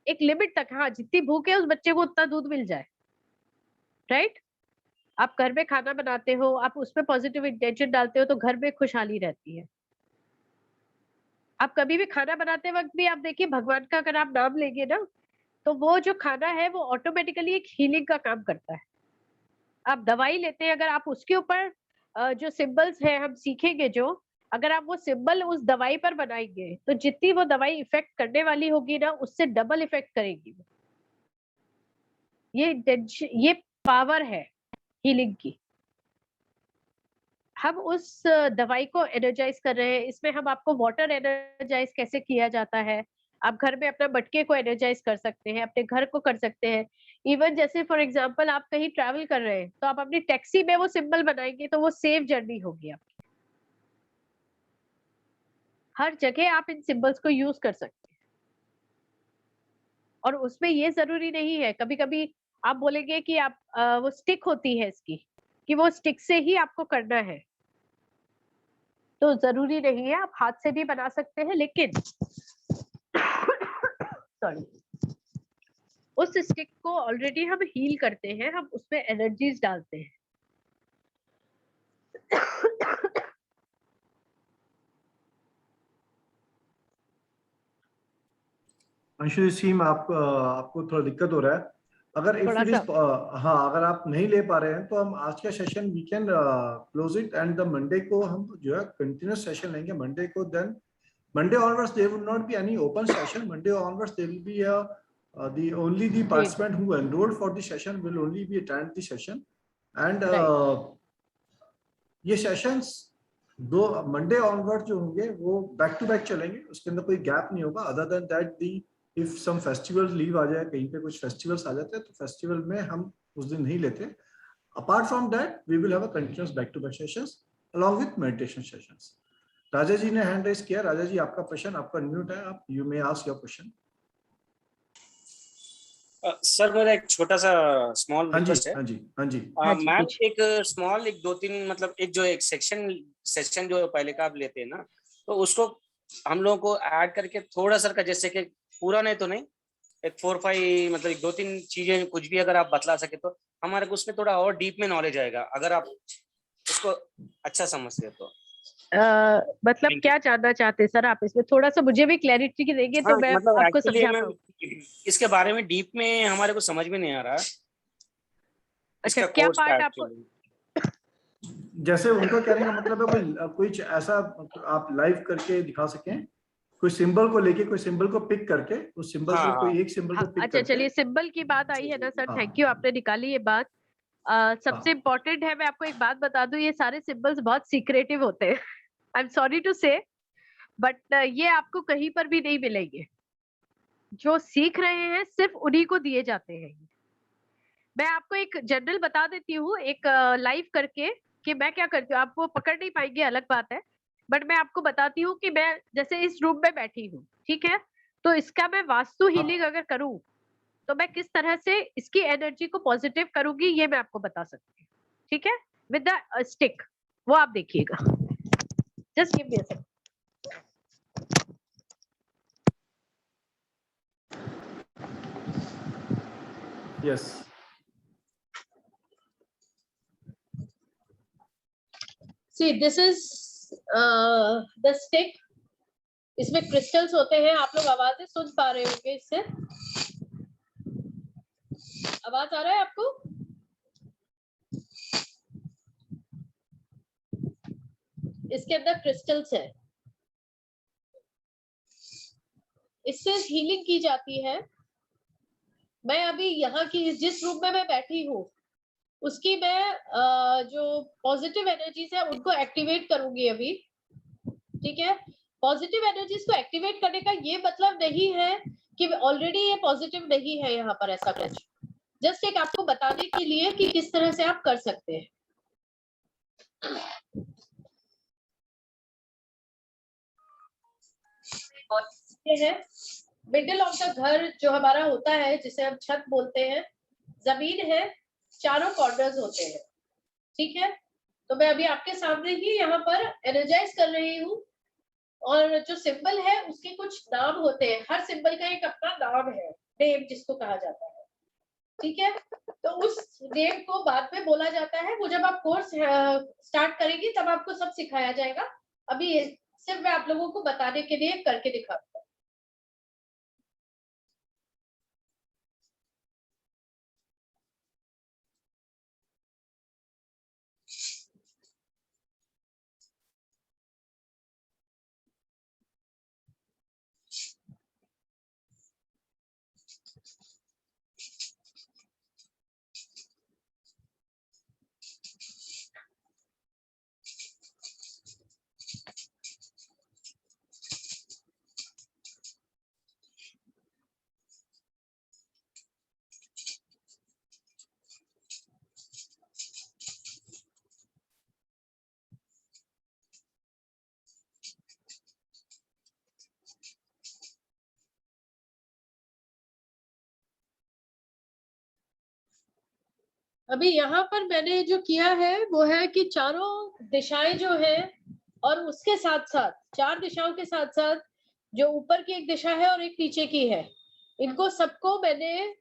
एक लिमिट तक, हाँ जितनी भूख है उस बच्चे को उतना दूध मिल जाए, राइट? आप घर में खाना बनाते हो, आप उसमें पॉजिटिव इंटेंशन डालते हो तो घर में खुशहाली रहती है। आप कभी भी खाना बनाते वक्त भी आप देखिए भगवान का अगर आप नाम लेंगे ना, तो वो जो खाना है वो ऑटोमेटिकली एक हीलिंग का काम करता है। आप दवाई लेते हैं, अगर आप उसके ऊपर जो सिंबल्स है हम सीखेंगे, जो अगर आप वो सिंबल उस दवाई पर बनाएंगे तो जितनी वो दवाई इफेक्ट करने वाली होगी ना, उससे डबल इफेक्ट करेगी। ये पावर है हीलिंग की। हम उस दवाई को एनर्जाइज कर रहे हैं। इसमें हम आपको वाटर एनर्जाइज कैसे किया जाता है, आप घर में अपना मटके को एनर्जाइज कर सकते हैं, अपने घर को कर सकते हैं। इवन जैसे फॉर एग्जांपल आप कहीं ट्रैवल कर रहे हैं तो आप अपनी टैक्सी में वो सिंबल बनाएंगे तो वो सेफ जर्नी होगी आपकी। हर जगह आप इन सिंबल्स को यूज कर सकते हैं। और उसमें ये जरूरी नहीं है, कभी कभी आप बोलेंगे कि आप वो स्टिक होती है इसकी, कि वो स्टिक से ही आपको करना है, तो जरूरी नहीं है, आप हाथ से भी बना सकते हैं, लेकिन सॉरी, उस स्टिक को ऑलरेडी हम हील करते हैं, हम उसमें एनर्जीज डालते हैं। अंशु सीम आपको थोड़ा दिक्कत हो रहा है, अगर इफ इट इज, हाँ अगर आप नहीं ले पा रहे हैं तो हम आज का session we can close it, and the Monday को हम जो है कंटिन्यूस सेशन लेंगे मंडे को। Then Monday onwards there will not be any open session. Monday onwards there will be only the participant who enrolled for the session will only be attend the session, and ये sessions दो Monday onwards जो होंगे वो back to back चलेंगे, उसके अंदर कोई gap नहीं होगा। Other than that if some festivals leave आ जाए, कहीं पे कुछ festivals आ जाते हैं तो festival में हम उस दिन नहीं लेते। Apart from that we will have a continuous back to back sessions along with meditation sessions. राजा जी ने हैंड रेस किया। राजा जी आपका प्रश्न, आपका म्यूट है, आप you may ask your question. Sir मेरा एक छोटा सा स्मॉल रिक्वेस्ट है। हाँ जी मैम एक स्मॉल एक दो तीन मतलब एक जो एक सेक्शन जो पहले का आप लेते हैं ना, तो उसको हम लोगों को ऐड करके थोड़ा सा का, जैसे कि पूरा नहीं तो नहीं, एक 4-5 मतलब एक 2-3 चीजें कुछ भी अगर आप बतला सके तो हमारे को उसमें थोड़ा और डीप में नॉलेज आएगा, अगर आप उसको अच्छा समझते तो। मतलब क्या जानना चाहते हैं सर आप इसमें, थोड़ा सा मुझे भी क्लैरिटी देंगे तो मैं मतलब आपको समझा पाऊँ। इसके बारे में डीप में हमारे को समझ में नहीं आ रहा। अच्छा क्या पार्ट आपको, जैसे उनका कहने का मतलब है कोई ऐसा आप लाइव करके दिखा सकें, कोई सिंबल को लेके, कोई सिंबल को पिक करके, उस सिंबल से कोई एक सिंबल को पिक अच्छा चलिए सिंबल की बात आई है ना सर, थैंक यू आपने निकाली ये बात। सबसे इम्पोर्टेंट है, मैं आपको एक बात बता दूं, ये सारे सिंबल्स बहुत सीक्रेटिव होते हैं, आई एम सॉरी टू से, बट ये आपको कहीं पर भी नहीं मिलेंगे। जो सीख रहे हैं सिर्फ उन्हीं को दिए जाते हैं। मैं आपको एक जनरल बता देती हूँ एक लाइव करके कि मैं क्या करती हूँ, आप वो पकड़ नहीं पाएंगे अलग बात है, बट मैं आपको बताती हूँ कि मैं जैसे इस रूम में बैठी हूँ, ठीक है, तो इसका मैं वास्तु हीलिंग अगर करूँ तो मैं किस तरह से इसकी एनर्जी को पॉजिटिव करूंगी ये मैं आपको बता सकती हूँ, ठीक है, विद द स्टिक, वो आप देखिएगा, just give me a second. Yes see this is the stick, इसमें क्रिस्टल्स होते हैं, आप लोग आवाजें सुन पा रहे होंगे, इससे आवाज आ रहा है आपको? इसके अंदर क्रिस्टल्स है, इससे हीलिंग की जाती है। मैं अभी यहाँ की जिस रूम में मैं बैठी हूँ उसकी मैं जो पॉजिटिव एनर्जीज है उनको एक्टिवेट करूंगी अभी, ठीक है। पॉजिटिव एनर्जीज को एक्टिवेट करने का ये मतलब नहीं है कि ऑलरेडी ये पॉजिटिव नहीं है यहाँ पर, ऐसा कुछ, जस्ट एक आपको बताने के लिए कि किस तरह से आप कर सकते हैं। ये है मिडिल ऑफ द घर जो हमारा होता है, जिसे हम छत बोलते हैं, जमीन है, चारों कॉर्नर्स होते हैं, ठीक है। तो मैं अभी आपके सामने ही यहाँ पर एनर्जाइज कर रही हूँ, और जो सिंबल है उसके कुछ नाम होते हैं, हर सिंबल का एक अपना नाम है, नेम जिसको कहा जाता है, ठीक है। तो उस नेम को बाद में बोला जाता है, वो जब आप कोर्स स्टार्ट करेंगे तब आपको सब सिखाया जाएगा। अभी सिर्फ मैं आप लोगों को बताने के लिए करके दिखाऊंगा। अभी यहाँ पर मैंने जो किया है वो है कि चारों दिशाएं जो है और उसके साथ साथ 4 दिशाओं के साथ साथ जो ऊपर की एक दिशा है और एक नीचे की है, इनको सबको मैंने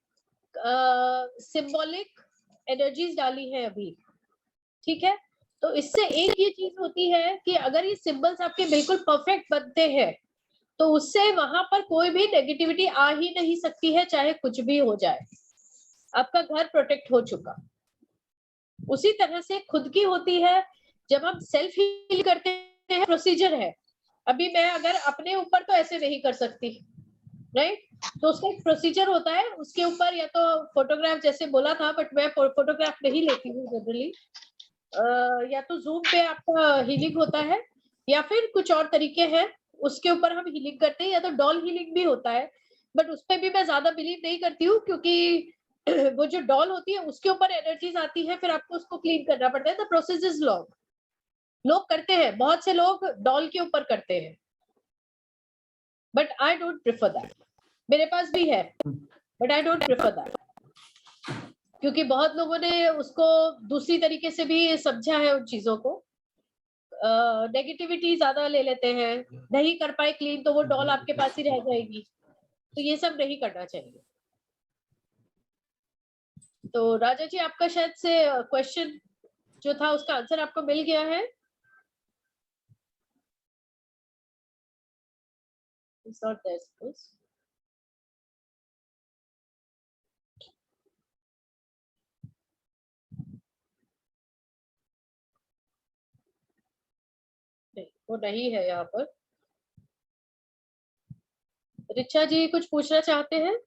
सिंबॉलिक एनर्जीज डाली है अभी। ठीक है, तो इससे एक ये चीज होती है कि अगर ये सिंबल्स आपके बिल्कुल परफेक्ट बनते हैं तो उससे वहां पर कोई भी नेगेटिविटी आ ही नहीं सकती है, चाहे कुछ भी हो जाए, आपका घर प्रोटेक्ट हो चुका। उसी तरह से खुद की होती है, जब हम सेल्फ हील करते हैं प्रोसीजर है। अभी मैं अगर अपने ऊपर तो ऐसे नहीं कर सकती, राइट, तो उसका एक प्रोसीजर होता है, उसके ऊपर या तो फोटोग्राफ जैसे बोला था, बट मैं फोटोग्राफ नहीं लेती हूँ जनरली, या तो जूम पे आपका हीलिंग होता है या फिर कुछ और तरीके हैं उसके ऊपर हम हीलिंग करते हैं, या तो डॉल हीलिंग भी होता है, बट उस पर भी मैं ज्यादा बिलीव नहीं करती हूँ, क्योंकि वो जो डॉल होती है उसके ऊपर एनर्जीज आती है, फिर आपको उसको क्लीन करना पड़ता है। The process is long. लोग करते हैं, बहुत से लोग डॉल के ऊपर करते हैं, but I don't prefer that. मेरे पास भी है but I don't prefer that, क्योंकि बहुत लोगों ने उसको दूसरी तरीके से भी समझा है उन चीजों को। नेगेटिविटी ज्यादा ले लेते हैं, नहीं कर पाए क्लीन तो वो डॉल आपके पास ही रह जाएगी, तो ये सब नहीं करना चाहिए। तो राजा जी, आपका शायद से क्वेश्चन जो था उसका आंसर आपको मिल गया है। It's not there, suppose. नहीं, वो नहीं है यहाँ पर। रिचा जी कुछ पूछना चाहते हैं?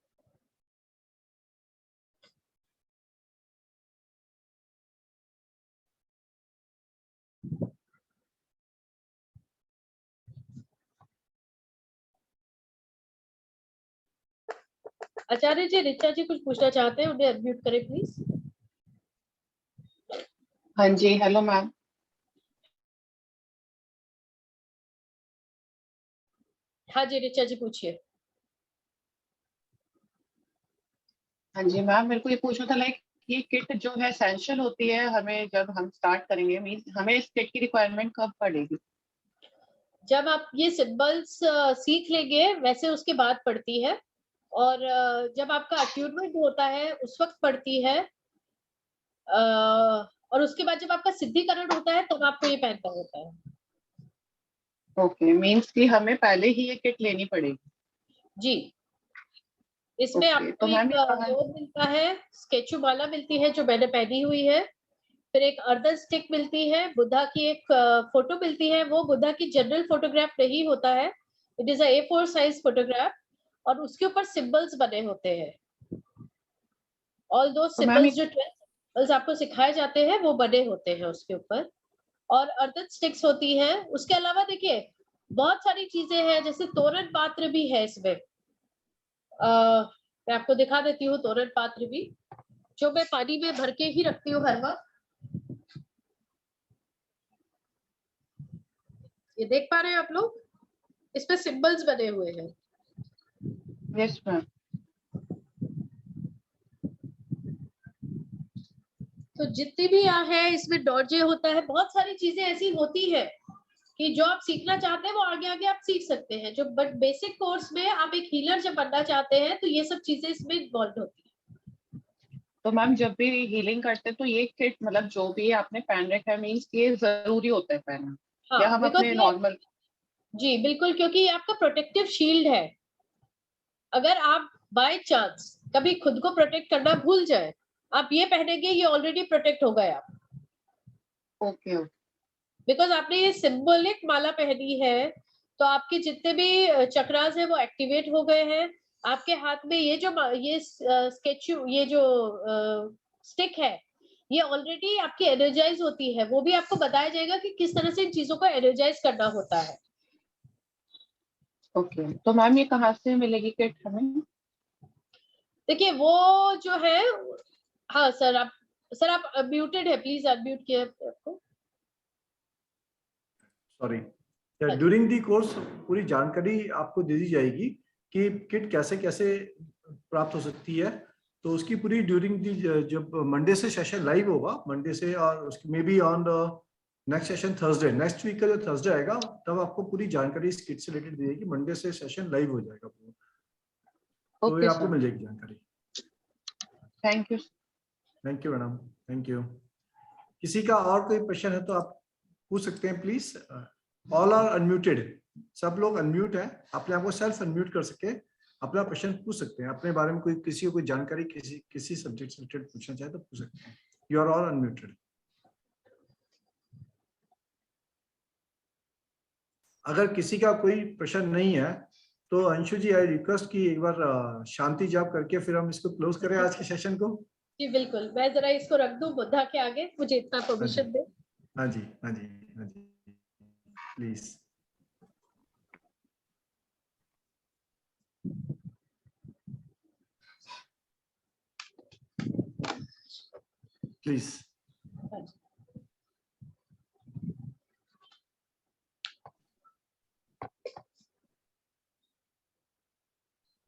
आचार्य जी, रिचा जी कुछ पूछना चाहते हैं, उन्हें अनम्यूट करें प्लीज। हाँ जी, हेलो मैम। हाँ जी, रिचा जी पूछिए। हाँ जी मैम, मेरे को ये पूछना था, लाइक ये किट जो है एसेंशियल होती है हमें जब हम स्टार्ट करेंगे, मींस हमें इस किट की रिक्वायरमेंट कब पड़ेगी? जब आप ये सिंबल्स सीख लेंगे वैसे उसके बाद पड़ती है, और जब आपका अट्यूनमेंट होता है उस वक्त पड़ती है, और उसके बाद जब आपका सिद्धिकरण होता है तब आपको ये पहनना होता है। ओके, मींस कि हमें पहले ही ये किट लेनी पड़ेगी? जी, इसमें आपको एक रोब मिलता है, स्केचू माला मिलती है जो मैंने पहनी हुई है, फिर एक अर्दन स्टिक मिलती है, बुद्धा की एक फोटो मिलती है। वो बुद्धा की जनरल फोटोग्राफ नहीं होता है, it is a 4 size photograph, और उसके ऊपर सिंबल्स बने होते हैं। ऑल दो सिंबल्स जो 12 सिंबल्स आपको सिखाए जाते हैं वो बने होते हैं उसके ऊपर, और अर्दन स्टिक्स होती है। उसके अलावा देखिए बहुत सारी चीजें हैं, जैसे तोरण पात्र भी है इसमें। मैं आपको दिखा देती हूँ तोरण पात्र भी, जो मैं पानी में भर के ही रखती हूँ हर वक्त। ये देख पा रहे हैं आप लोग, इसमें सिंबल्स बने हुए हैं। Yes ma'am. तो जितनी भी है इसमें डॉजे होता है, बहुत सारी चीजें ऐसी होती है कि जो आप सीखना चाहते हैं वो आगे आगे आप सीख सकते हैं, जो बट बेसिक कोर्स में आप एक हीलर जब बनना चाहते हैं तो ये सब चीजें इसमें इन्वॉल्व होती है। तो मैम जब भी हीलिंग करते हैं तो ये किट मतलब जो भी आपने पहन रखा है, मींस ये जरूरी होता है पहनना? हाँ, या हम अपने नॉर्मल? जी बिल्कुल, क्योंकि ये आपका प्रोटेक्टिव शील्ड है। अगर आप बाय चांस कभी खुद को प्रोटेक्ट करना भूल जाए, आप ये पहनेंगे, ये ऑलरेडी प्रोटेक्ट हो गए आप। ओके, बिकॉज आपने ये सिंबॉलिक माला पहनी है, तो आपके जितने भी चक्रास है वो एक्टिवेट हो गए हैं। आपके हाथ में ये जो ये स्केचू, ये जो स्टिक है, ये ऑलरेडी आपकी एनर्जाइज होती है। वो भी आपको बताया जाएगा कि किस तरह से इन चीजों को एनर्जाइज करना होता है। ओके, तो मैम ये कहाँ से मिलेगी किट हमें? देखिए वो जो है, हाँ सर आप म्यूटेड है, प्लीज अनम्यूट किया आपको। सॉरी, ड्यूरिंग दी कोर्स पूरी जानकारी आपको दे दी जाएगी कि किट कैसे कैसे प्राप्त हो सकती है। तो उसकी पूरी ड्यूरिंग दी, जब मंडे से सेशन लाइव होगा, मंडे से, और उसकी maybe on the next session Thursday, next week का जो थर्सडे आएगा तब आपको पूरी जानकारी इस किट से रिलेटेड दी जाएगी। मंडे से सेशन लाइव हो जाएगा पूरा, तो ये आपको मिल जाएगी जानकारी। Thank you. Thank you madam, thank you. किसी का और कोई क्वेश्चन है तो आप पूछ सकते हैं प्लीज। ऑल आर अनम्यूटेड, सब लोग अनम्यूट हैं, अपने आप को सेल्फ अनम्यूट कर सके, अपना क्वेश्चन पूछ सकते हैं। अपने बारे में कोई किसी को कोई जानकारी किसी सब्जेक्ट से रिलेटेड पूछना चाहे तो पूछ सकते हैं। You are all unmuted. अगर किसी का कोई प्रश्न नहीं है तो अंशु जी, आई रिक्वेस्ट कि एक बार शांति जाप करके फिर हम इसको क्लोज करें आज के सेशन को। जी बिल्कुल, मैं जरा इसको रख दूं बुद्धा के आगे, मुझे इतना परमिशन दे। हाँ जी, हाँ जी, हाँ जी, प्लीज। प्लीज।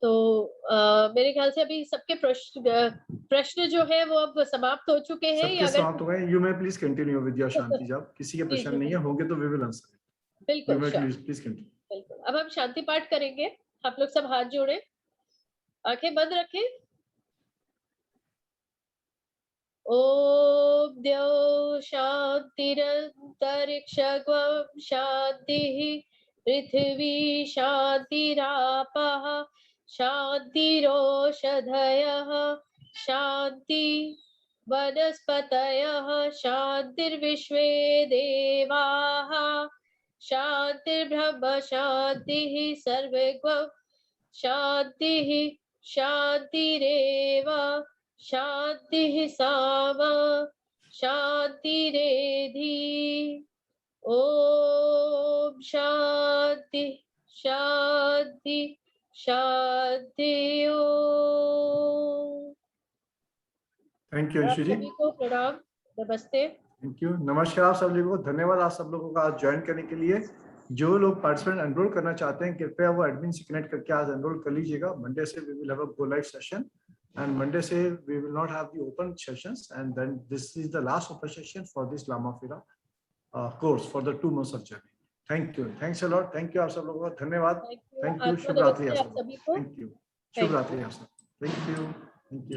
तो मेरे ख्याल से अभी सबके प्रश्न जो है वो अब समाप्त हो चुके हैं, या सबके समाप्त हो गए। You may please continue with your shanti jaap. किसी के जी, प्रश्न जी, नहीं है, होंगे तो वी विल आंसर। बिल्कुल, you may sure, please continue. बिल्कुल। अब हम शांति पाठ करेंगे। आप लोग सब हाथ जोड़े, आंखें बंद रखें। ओम द्यौ शांतिरन्तरिक्षं शांतिः, पृथिवी शांतिरापः शांतिरोषधयः शांति, वनस्पतयः शांतिर्विश्वे देवाः शांतिर्ब्रह्म शांतिः, सर्वगं शांतिः शांतिरेव शांतिः सामा शांतिरेधि। ओम शांति शांति शांति। ओम। थैंक यू अंशु जी। सभी को प्रणाम, नमस्ते। थैंक यू, नमस्कार आप सब लोगों को। धन्यवाद आप सब लोगों का आज ज्वाइन करने के लिए। जो लोग पार्टिसिपेंट एनरोल करना चाहते हैं कृपया वो एडमिन से कनेक्ट करके आज एनरोल कर लीजिएगा। मंडे से we will have a go live session and Monday say we will not have the open sessions, and then this is the last open session for this Lama Phira course for the 2 months of journey. Thank you, thanks a lot, thank you आप सब लोगों को, धन्यवाद, thank you, शुभ रात्रि आप सबको, thank you, शुभ रात्रि आप सब, thank you, thank you।